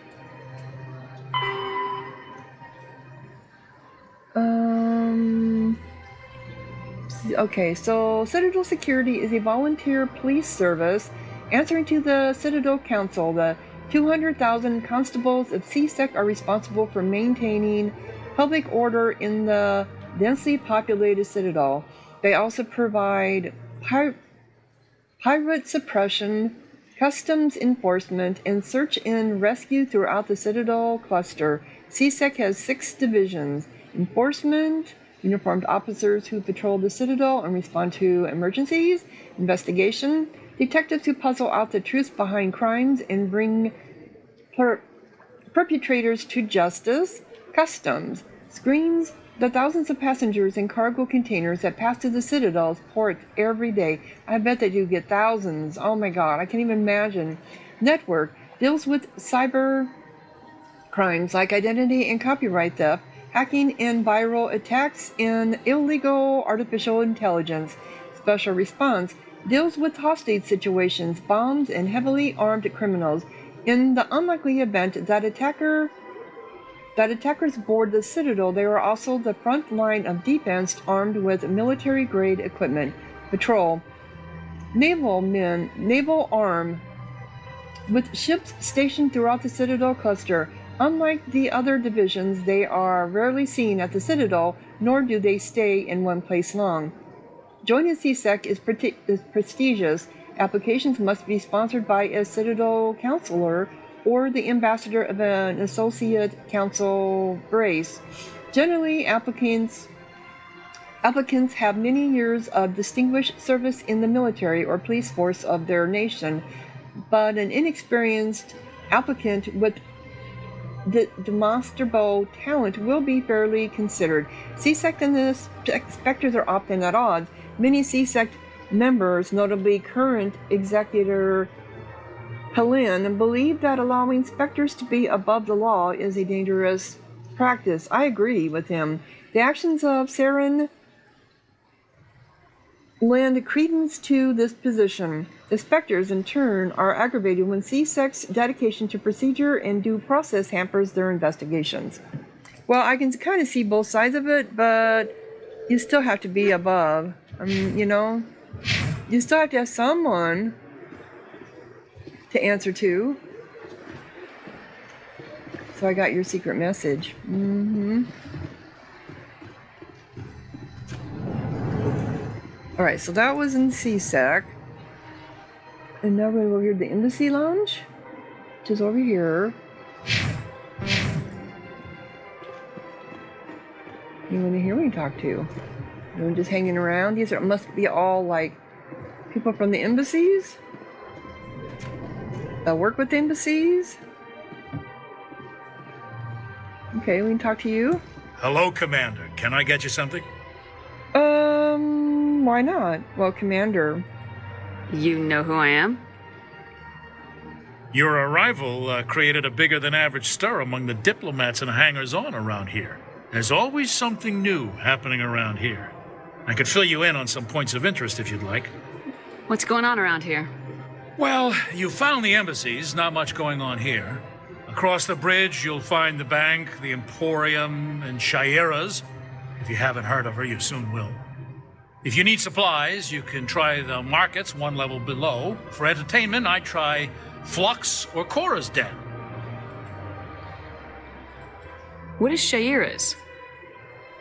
Speaker 1: Okay, so Citadel Security is a volunteer police service answering to the Citadel Council. The 200,000 constables of CSEC are responsible for maintaining public order in the densely populated Citadel. They also provide pirate suppression, customs enforcement, and search and rescue throughout the Citadel cluster. CSEC has 6 divisions: enforcement, uniformed officers who patrol the Citadel and respond to emergencies; investigation, detectives who puzzle out the truth behind crimes and bring perpetrators to justice; customs, screens the thousands of passengers and cargo containers that pass through the Citadel's ports every day. I bet that you get thousands. Oh my god, I can't even imagine. Network deals with cyber crimes like identity and copyright theft, hacking and viral attacks, and illegal artificial intelligence. Special response deals with hostage situations, bombs, and heavily armed criminals. In the unlikely event that attackers board the Citadel, they are also the front line of defense, armed with military-grade equipment. Patrol. Naval arm, with ships stationed throughout the Citadel cluster. Unlike the other divisions, they are rarely seen at the Citadel, nor do they stay in one place long. Joining CSEC is prestigious. Applications must be sponsored by a Citadel counselor or the ambassador of an associate council race. Generally, applicants Applicants have many years of distinguished service in the military or police force of their nation, but an inexperienced applicant with demonstrable talent will be fairly considered. C-Sect and the Spectres are often at odds. Many C-Sect members, notably current Executor Helene, believe that allowing Spectres to be above the law is a dangerous practice. I agree with him. The actions of Saren lend credence to this position. The Spectres, in turn, are aggravated when C-Sect's dedication to procedure and due process hampers their investigations. Well, I can kind of see both sides of it, but you still have to be above. I mean, you know, you still have to have someone to answer to. So I got your secret message. Alright, so that was in CSEC. And now we're going to go over here to the Embassy Lounge, which is over here. Anyone in here we can talk to? Anyone just hanging around? These must be all like people from the embassies that work with embassies. Okay, we can talk to you.
Speaker 9: Hello, Commander. Can I get you something?
Speaker 1: Why not? Well, Commander.
Speaker 3: You know who I am?
Speaker 9: Your arrival created a bigger than average stir among the diplomats and hangers-on around here. There's always something new happening around here. I could fill you in on some points of interest if you'd like.
Speaker 3: What's going on around here?
Speaker 9: Well, you found the embassies, not much going on here. Across the bridge, you'll find the bank, the Emporium, and Shaira's. If you haven't heard of her, you soon will. If you need supplies, you can try the markets one level below. For entertainment, I try Flux or Cora's Den.
Speaker 3: What is Shaira's?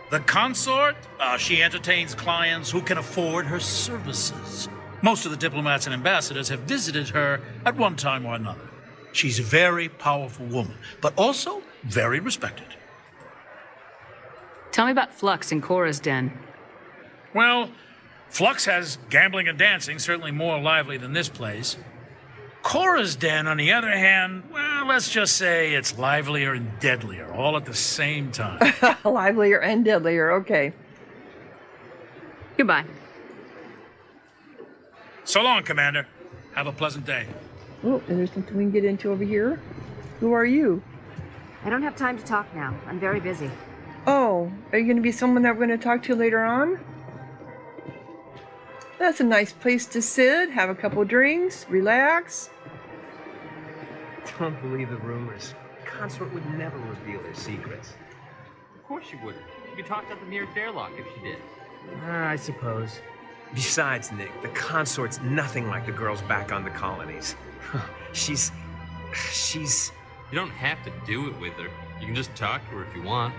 Speaker 9: The consort, she entertains clients who can afford her services. Most of the diplomats and ambassadors have visited her at one time or another. She's a very powerful woman, but also very respected.
Speaker 3: Tell me about Flux and Cora's Den.
Speaker 9: Well, Flux has gambling and dancing, certainly more lively than this place. Cora's Den, on the other hand, well, let's just say it's livelier and deadlier, all at the same time.
Speaker 1: Livelier and deadlier, okay.
Speaker 3: Goodbye.
Speaker 9: So long, Commander. Have a pleasant day.
Speaker 1: Oh, is there something we can get into over here? Who are you?
Speaker 10: I don't have time to talk now. I'm very busy.
Speaker 1: Oh, are you going to be someone that we're going to talk to later on? That's a nice place to sit, have a couple drinks, relax.
Speaker 11: Don't believe the rumors. The consort would never reveal their secrets.
Speaker 12: Of course she wouldn't. You could talk about the nearest airlock if she did.
Speaker 11: I suppose. Besides, Nick, the consort's nothing like the girls back on the colonies. She's...
Speaker 12: You don't have to do it with her. You can just talk to her if you want.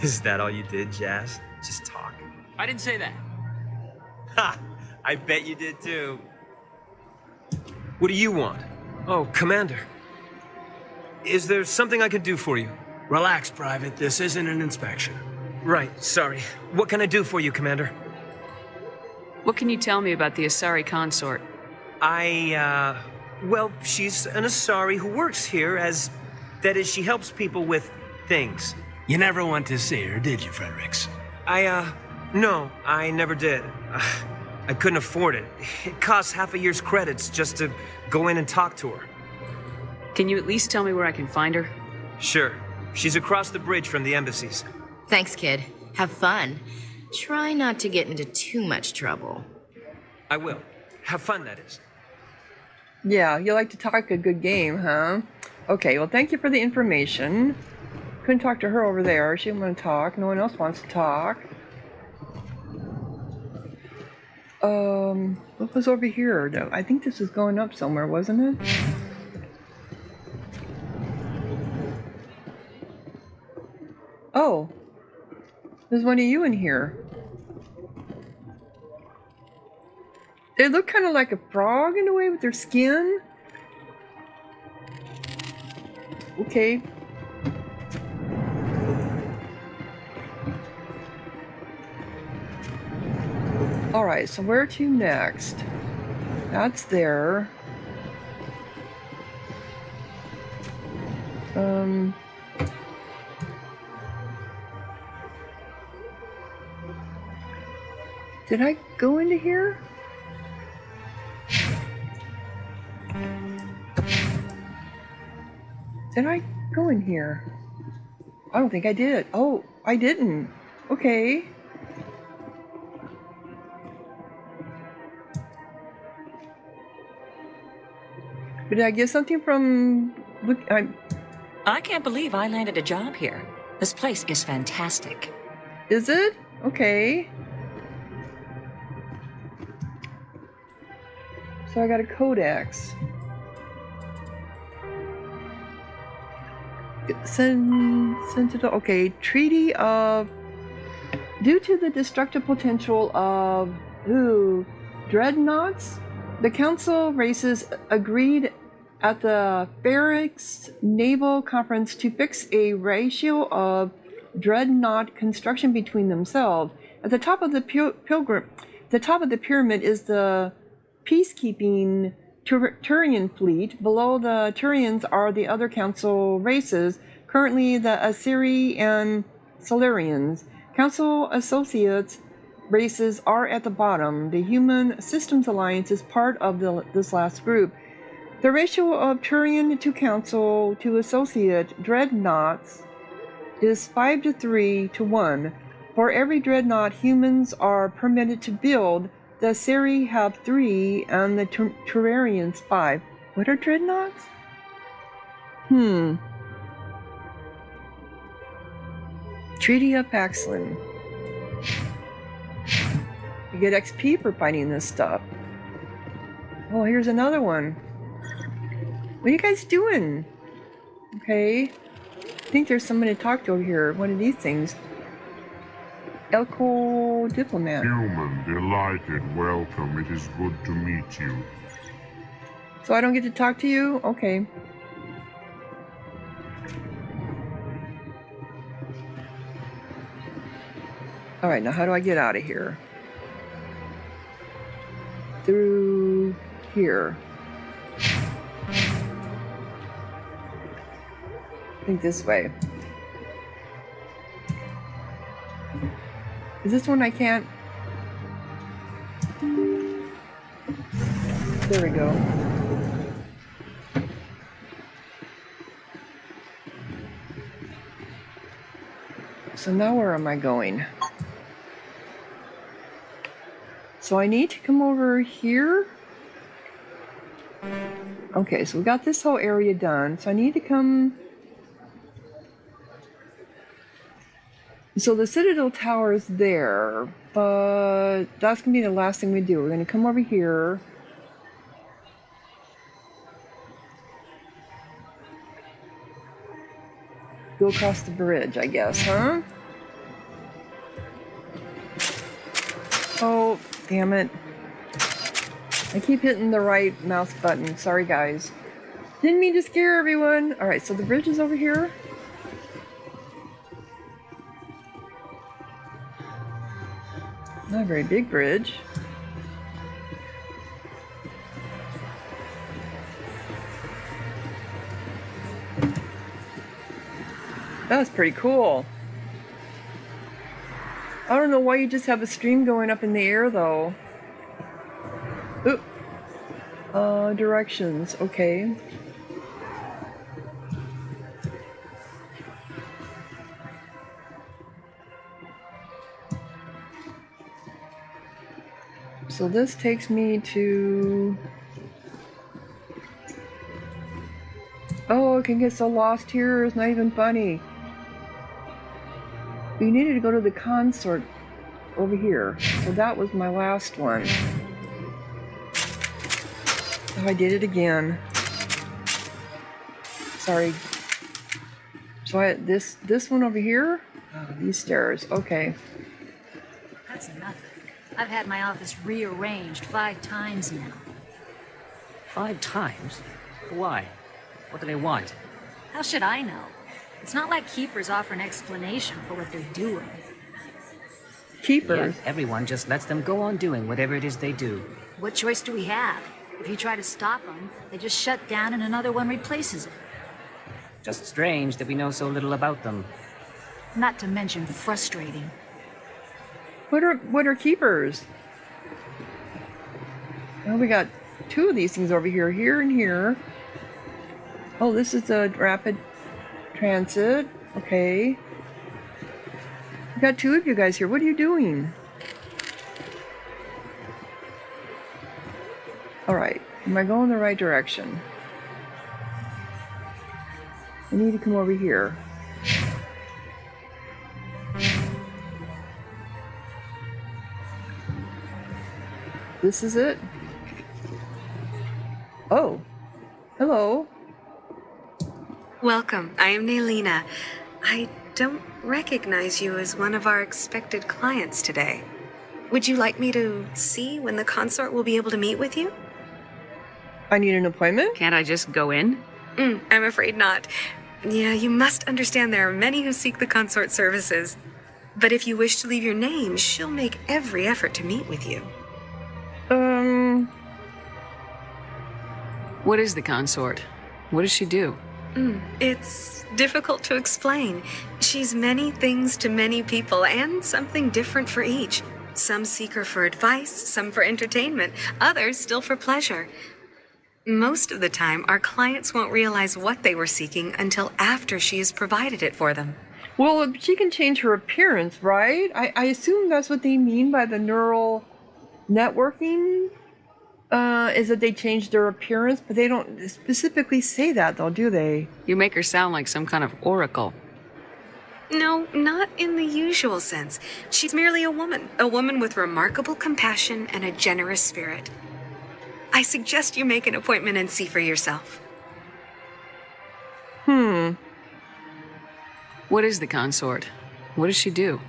Speaker 11: Is that all you did, Jazz? Just talk?
Speaker 12: I didn't say that.
Speaker 11: Ha! I bet you did too. What do you want? Oh, Commander. Is there something I can do for you?
Speaker 13: Relax, Private. This isn't an inspection.
Speaker 11: Right, sorry. What can I do for you, Commander?
Speaker 3: What can you tell me about the Asari consort?
Speaker 11: Well, she's an Asari who works here as... That is, she helps people with things.
Speaker 13: You never went to see her, did you, Fredericks?
Speaker 11: No, I never did. I couldn't afford it. It costs half a year's credits just to go in and talk to her.
Speaker 3: Can you at least tell me where I can find her?
Speaker 11: Sure. She's across the bridge from the embassies.
Speaker 10: Thanks, kid. Have fun. Try not to get into too much trouble.
Speaker 11: I will. Have fun, that is.
Speaker 1: Yeah, you like to talk a good game, huh? Okay, well, thank you for the information. Couldn't talk to her over there. She didn't want to talk. No one else wants to talk. What was over here, though? I think this was going up somewhere, wasn't it? Oh. There's one of you in here. They look kind of like a frog in a way with their skin. Okay. Alright, so where to next? That's there. Did I go into here? Did I go in here? I don't think I did. Oh, I didn't. Okay. But did I get something from... Look,
Speaker 14: I can't believe I landed a job here. This place is fantastic.
Speaker 1: Is it? Okay. So I got a codex. Sentinel. Okay, Treaty of. Due to the destructive potential of dreadnoughts, the Council races agreed at the Ferrix Naval Conference to fix a ratio of dreadnought construction between themselves. At the top of the pyramid is the peacekeeping Turian fleet. Below the Turians are the other Council races, currently the Assyri and Solarians. Council associates races are at the bottom. The Human Systems Alliance is part of this last group. The ratio of Turian to Council to Associate dreadnoughts is 5 to 3 to 1. For every dreadnought humans are permitted to build, the Assyri have 3 and the Turanians 5. What are dreadnoughts? Treaty of Paxland. You get XP for fighting this stuff. Oh, here's another one. What are you guys doing? Okay. I think there's someone to talk to over here. One of these things. Elcor diplomat.
Speaker 2: Human, delighted, welcome. It is good to meet you.
Speaker 1: So I don't get to talk to you? Okay. Alright, now how do I get out of here? Through here. I think this way. Is this one I can't? There we go. So now where am I going? So I need to come over here. Okay, so we got this whole area done. So I need to come. So the Citadel Tower is there, but that's going to be the last thing we do. We're going to come over here. Go across the bridge, I guess, huh? Oh, damn it. I keep hitting the right mouse button. Sorry, guys. Didn't mean to scare everyone. Alright, so the bridge is over here. Not a very big bridge. That's pretty cool. I don't know why you just have a stream going up in the air, though. Oop. Directions. Okay. So this takes me to... Oh, I can get so lost here. It's not even funny. We needed to go to the consort over here. So that was my last one. Oh, I did it again. Sorry. So this one over here? Oh, these stairs. Okay.
Speaker 15: That's nothing. I've had my office rearranged 5 times now.
Speaker 16: 5 times? Why? What do they want?
Speaker 15: How should I know? It's not like Keepers offer an explanation for what they're doing.
Speaker 1: keepers.
Speaker 16: Yet everyone just lets them go on doing whatever it is they do.
Speaker 15: What choice do we have? If you try to stop them, they just shut down and another one replaces it.
Speaker 16: Just strange that we know so little about them.
Speaker 15: Not to mention frustrating.
Speaker 1: What are keepers? Oh, we got two of these things over here, here and here. Oh, this is a rapid transit. Okay. We got two of you guys here. What are you doing? Alright. Am I going the right direction? I need to come over here. This is it? Oh. Hello.
Speaker 17: Welcome. I am Naylina. I don't recognize you as one of our expected clients today. Would you like me to see when the consort will be able to meet with you?
Speaker 1: I need an appointment?
Speaker 3: Can't I just go in?
Speaker 17: I'm afraid not. Yeah, you must understand there are many who seek the consort services. But if you wish to leave your name, she'll make every effort to meet with you.
Speaker 3: What is the consort? What does she do?
Speaker 17: It's difficult to explain. She's many things to many people, and something different for each. Some seek her for advice, some for entertainment, others still for pleasure. Most of the time, our clients won't realize what they were seeking until after she has provided it for them.
Speaker 1: Well, she can change her appearance, right? I assume that's what they mean by the neural networking, is that they change their appearance, but they don't specifically say that, though, do they?
Speaker 3: You make her sound like some kind of oracle.
Speaker 17: No, not in the usual sense. She's merely a woman with remarkable compassion and a generous spirit. I suggest you make an appointment and see for yourself.
Speaker 3: What is the consort? What does she do?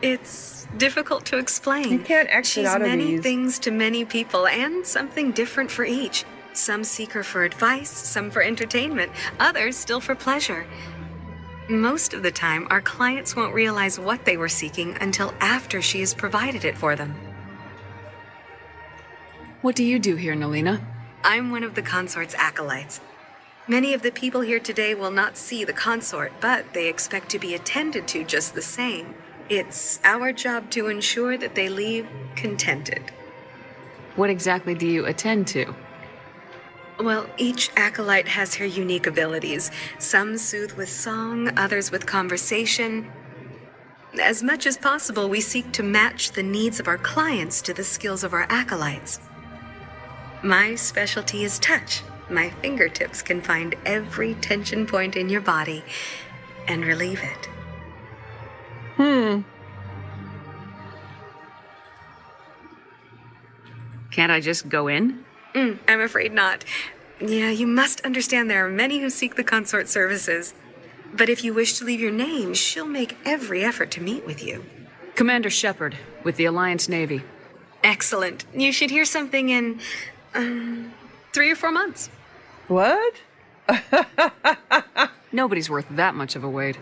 Speaker 17: It's difficult to explain.
Speaker 1: You can't exit
Speaker 17: She's
Speaker 1: out of
Speaker 17: many
Speaker 1: these.
Speaker 17: things to many people, and something different for each. Some seek her for advice, some for entertainment, others still for pleasure. Most of the time, our clients won't realize what they were seeking until after she has provided it for them.
Speaker 3: What do you do here, Naylina?
Speaker 17: I'm one of the consort's acolytes. Many of the people here today will not see the consort, but they expect to be attended to just the same. It's our job to ensure that they leave contented.
Speaker 3: What exactly do you attend to?
Speaker 17: Well, each acolyte has her unique abilities. Some soothe with song, others with conversation. As much as possible, we seek to match the needs of our clients to the skills of our acolytes. My specialty is touch. My fingertips can find every tension point in your body and relieve it.
Speaker 3: Can't I just go in?
Speaker 17: I'm afraid not. Yeah, you must understand there are many who seek the consort services. But if you wish to leave your name, she'll make every effort to meet with you.
Speaker 3: Commander Shepard, with the Alliance Navy.
Speaker 17: Excellent. You should hear something in 3 or 4 months.
Speaker 1: What?
Speaker 3: Nobody's worth that much of a wait.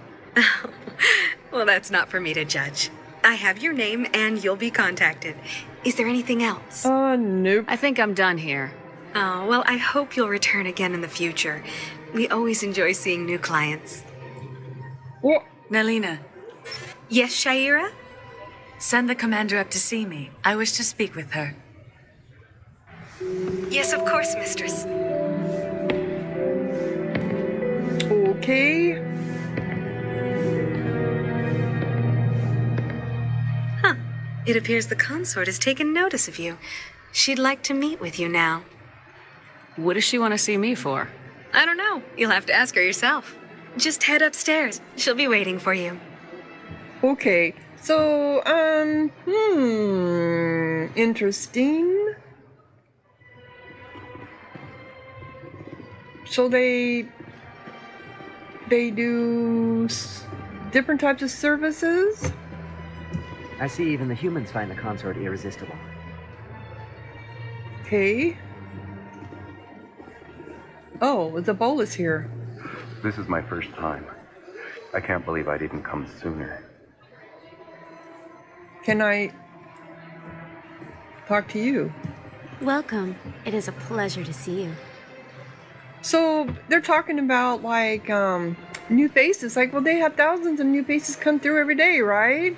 Speaker 17: Well, that's not for me to judge. I have your name and you'll be contacted. Is there anything else?
Speaker 1: Nope.
Speaker 3: I think I'm done here.
Speaker 17: Oh, well, I hope you'll return again in the future. We always enjoy seeing new clients.
Speaker 6: Naylina.
Speaker 17: Yes, Shaira?
Speaker 6: Send the commander up to see me. I wish to speak with her.
Speaker 17: Yes, of course, mistress.
Speaker 1: Okay.
Speaker 17: It appears the consort has taken notice of you. She'd like to meet with you now.
Speaker 3: What does she want to see me for?
Speaker 17: I don't know. You'll have to ask her yourself. Just head upstairs. She'll be waiting for you.
Speaker 1: Okay. So, interesting. So they do different types of services?
Speaker 16: I see even the humans find the consort irresistible.
Speaker 1: Okay. Oh, the Volus here.
Speaker 18: This is my first time. I can't believe I didn't come sooner.
Speaker 1: can I talk to you?
Speaker 18: Welcome. It is a pleasure to see you.
Speaker 1: So they're talking about like new faces. Like, well, they have thousands of new faces come through every day, right?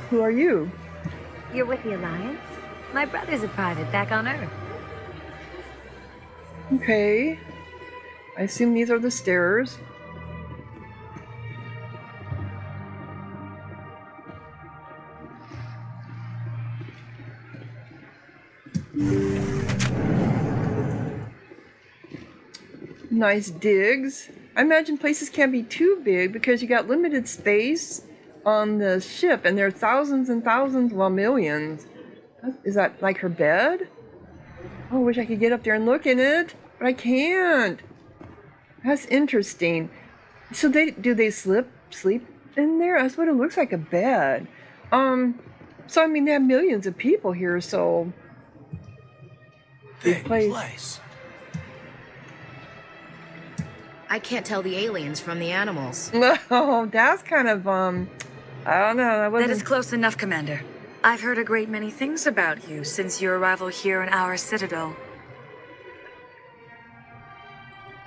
Speaker 1: Who are you?
Speaker 18: You're with the Alliance? My brother's a private back on Earth.
Speaker 1: Okay. I assume these are the stairs. Nice digs. I imagine places can't be too big because you got limited space on the ship, and there are thousands and thousands, well, millions. Is that like her bed? Oh, I wish I could get up there and look in it, but I can't. That's interesting. So do they sleep in there? That's what it looks like, a bed. So I mean, they have millions of people here, so
Speaker 13: big place.
Speaker 10: I can't tell the aliens from the animals.
Speaker 1: No, that's kind of I don't know.
Speaker 6: That is close enough, Commander. I've heard a great many things about you since your arrival here in our citadel.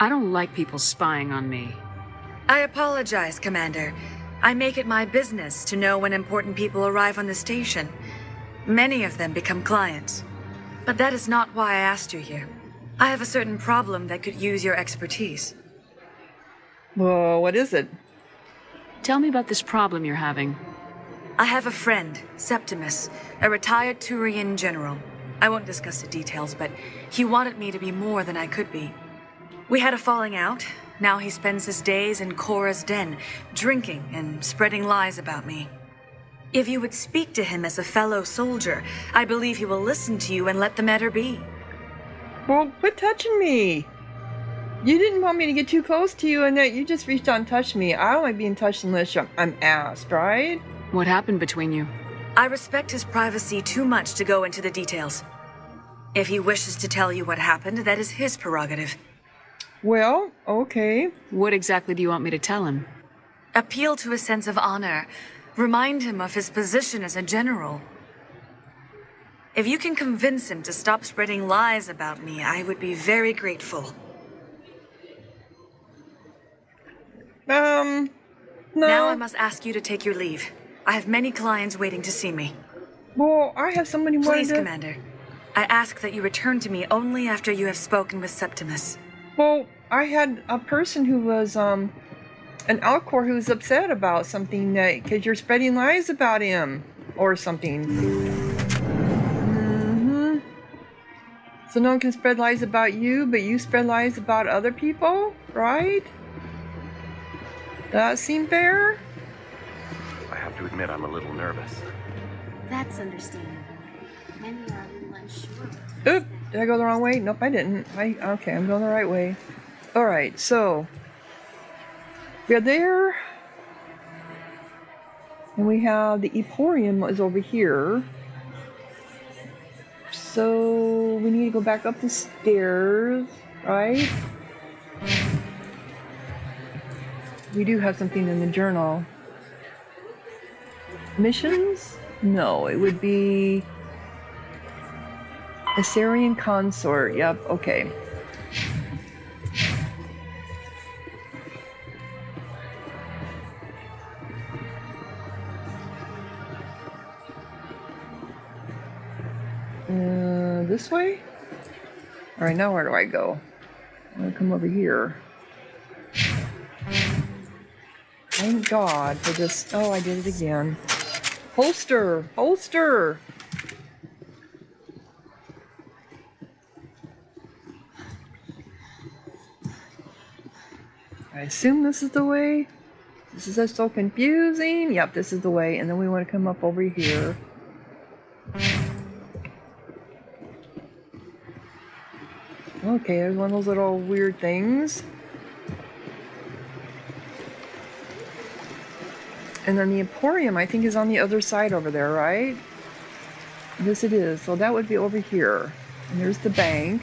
Speaker 3: I don't like people spying on me.
Speaker 6: I apologize, Commander. I make it my business to know when important people arrive on the station. Many of them become clients. But that is not why I asked you here. I have a certain problem that could use your expertise.
Speaker 1: Well, what is it?
Speaker 3: Tell me about this problem you're having.
Speaker 6: I have a friend, Septimus, a retired Turian general. I won't discuss the details, but he wanted me to be more than I could be. We had a falling out. Now he spends his days in Cora's den, drinking and spreading lies about me. If you would speak to him as a fellow soldier, I believe he will listen to you and let the matter be.
Speaker 1: Well, quit touching me. You didn't want me to get too close to you, and that you just reached out and touched me. I don't like being touched unless I'm asked, right?
Speaker 3: What happened between you?
Speaker 6: I respect his privacy too much to go into the details. If he wishes to tell you what happened, that is his prerogative.
Speaker 1: Well, okay.
Speaker 3: What exactly do you want me to tell him?
Speaker 6: Appeal to his sense of honor. Remind him of his position as a general. If you can convince him to stop spreading lies about me, I would be very grateful.
Speaker 1: No.
Speaker 6: Now I must ask you to take your leave. I have many clients waiting to see me.
Speaker 1: Well, I have somebody wanting
Speaker 6: Please,
Speaker 1: to...
Speaker 6: Commander. I ask that you return to me only after you have spoken with Septimus.
Speaker 1: Well, I had a person who was, an Elcor who was upset about something that... because you're spreading lies about him. Or something. So no one can spread lies about you, but you spread lies about other people, right? Does that seem fair?
Speaker 19: I have to admit, I'm a little nervous.
Speaker 18: That's understandable. Many are a little unsure.
Speaker 1: Oop! Did I go the wrong way? Nope, I didn't. Okay, I'm going the right way. Alright, so... we're there. And we have the Emporium is over here. So... we need to go back up the stairs, right? We do have something in the journal. Missions? No, it would be... Assyrian consort. Yep, okay. This way? Alright, now where do I go? I'm gonna come over here. Thank God for this. Oh, I did it again. Holster! Holster! I assume this is the way. This is just so confusing. Yep, this is the way. And then we want to come up over here. Okay, there's one of those little weird things. And then the Emporium, I think, is on the other side over there, right? Yes, it is. So that would be over here. And there's the bank.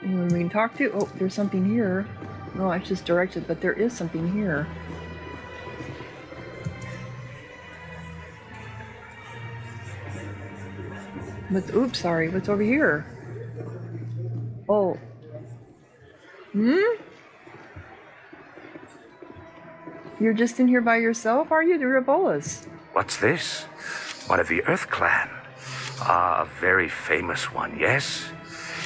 Speaker 1: Anyone we can talk to? Oh, there's something here. No, it's just directed, but there is something here. But, oops, sorry. What's over here? Oh. You're just in here by yourself, are you? You're a Volus.
Speaker 19: What's this? One of the Earth Clan. Ah, a very famous one, yes?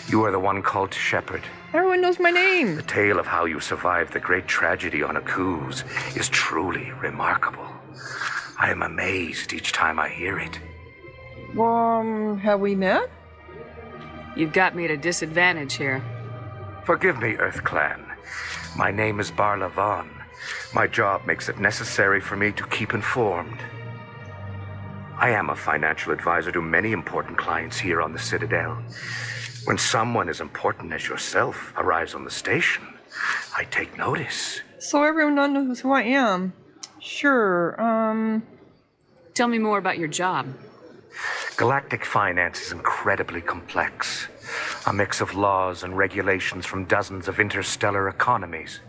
Speaker 19: You are the one called Shepard.
Speaker 1: Everyone knows my name.
Speaker 19: The tale of how you survived the great tragedy on Akuz is truly remarkable. I am amazed each time I hear it.
Speaker 1: Have we met?
Speaker 3: You've got me at a disadvantage here.
Speaker 19: Forgive me, Earth Clan. My name is Barla Vaughn. My job makes it necessary for me to keep informed. I am a financial advisor to many important clients here on the Citadel. When someone as important as yourself arrives on the station, I take notice.
Speaker 1: So everyone knows who I am. Sure,
Speaker 3: Tell me more about your job.
Speaker 19: Galactic finance is incredibly complex. A mix of laws and regulations from dozens of interstellar economies.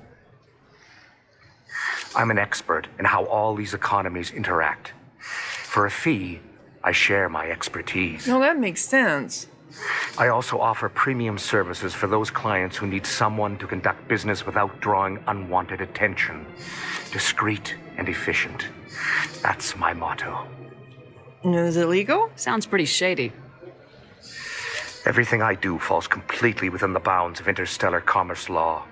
Speaker 19: I'm an expert in how all these economies interact. For a fee, I share my expertise.
Speaker 1: No, that makes sense.
Speaker 19: I also offer premium services for those clients who need someone to conduct business without drawing unwanted attention. Discreet and efficient. That's my motto.
Speaker 1: Is it legal?
Speaker 3: Sounds pretty shady.
Speaker 19: Everything I do falls completely within the bounds of interstellar commerce law.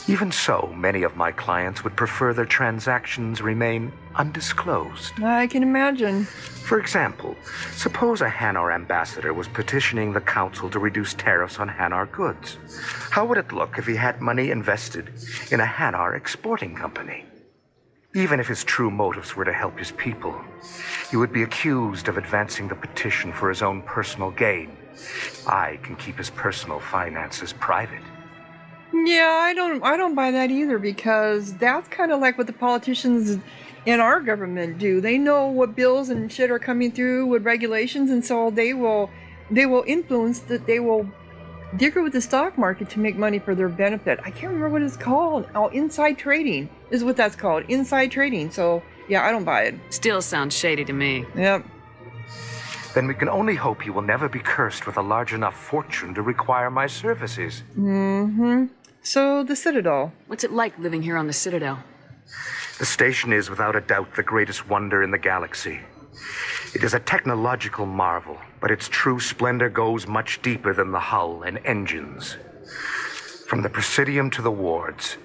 Speaker 19: Even so, many of my clients would prefer their transactions remain undisclosed.
Speaker 1: I can imagine.
Speaker 19: For example, suppose a Hanar ambassador was petitioning the council to reduce tariffs on Hanar goods. How would it look if he had money invested in a Hanar exporting company? Even if his true motives were to help his people, he would be accused of advancing the petition for his own personal gain. I can keep his personal finances private.
Speaker 1: Yeah, I don't buy that either, because that's kind of like what the politicians in our government do. They know what bills and shit are coming through with regulations, and so they will influence that. They will dicker with the stock market to make money for their benefit. I can't remember what it's called. Oh, inside trading is what that's called. Inside trading. So yeah, I don't buy it.
Speaker 3: Still sounds shady to me.
Speaker 1: Yep.
Speaker 19: Then we can only hope you will never be cursed with a large enough fortune to require my services.
Speaker 1: So, the Citadel.
Speaker 3: What's it like living here on the Citadel?
Speaker 19: The station is without a doubt the greatest wonder in the galaxy. It is a technological marvel, but its true splendor goes much deeper than the hull and engines. From the Persidium to the wards,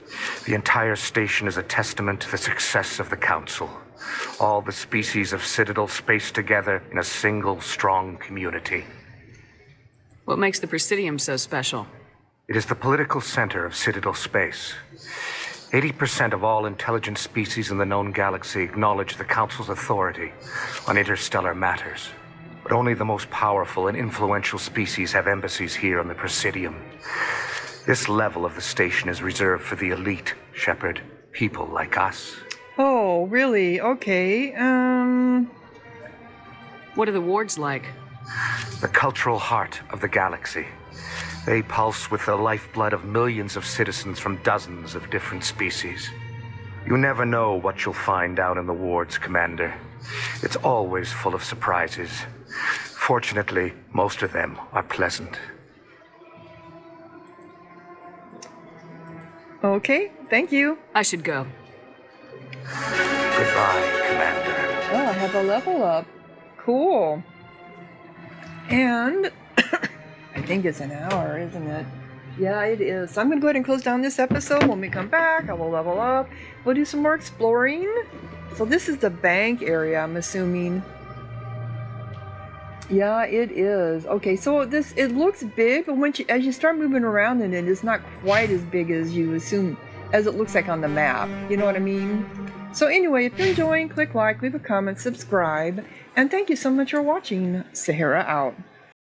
Speaker 19: the entire station is a testament to the success of the Council. All the species of Citadel spaced together in a single strong community.
Speaker 3: What makes the Persidium so special?
Speaker 19: It is the political center of Citadel space. 80% of all intelligent species in the known galaxy acknowledge the Council's authority on interstellar matters. But only the most powerful and influential species have embassies here on the Persidium. This level of the station is reserved for the elite, Shepard. People like us.
Speaker 1: Oh, really? Okay,
Speaker 3: What are the wards like?
Speaker 19: The cultural heart of the galaxy. They pulse with the lifeblood of millions of citizens from dozens of different species. You never know what you'll find down in the wards, Commander. It's always full of surprises. Fortunately, most of them are pleasant.
Speaker 1: Okay, thank you.
Speaker 3: I should go.
Speaker 19: Goodbye, Commander.
Speaker 1: Oh, I have a level up. Cool. And I think it's an hour, isn't it? Yeah, it is. So I'm going to go ahead and close down this episode. When we come back, I will level up. We'll do some more exploring. So this is the bank area, I'm assuming. Yeah, it is. Okay, so it looks big, but as you start moving around in it, it's not quite as big as you assume, as it looks like on the map. You know what I mean? So anyway, if you're enjoying, click like, leave a comment, subscribe, and thank you so much for watching. Sahara out.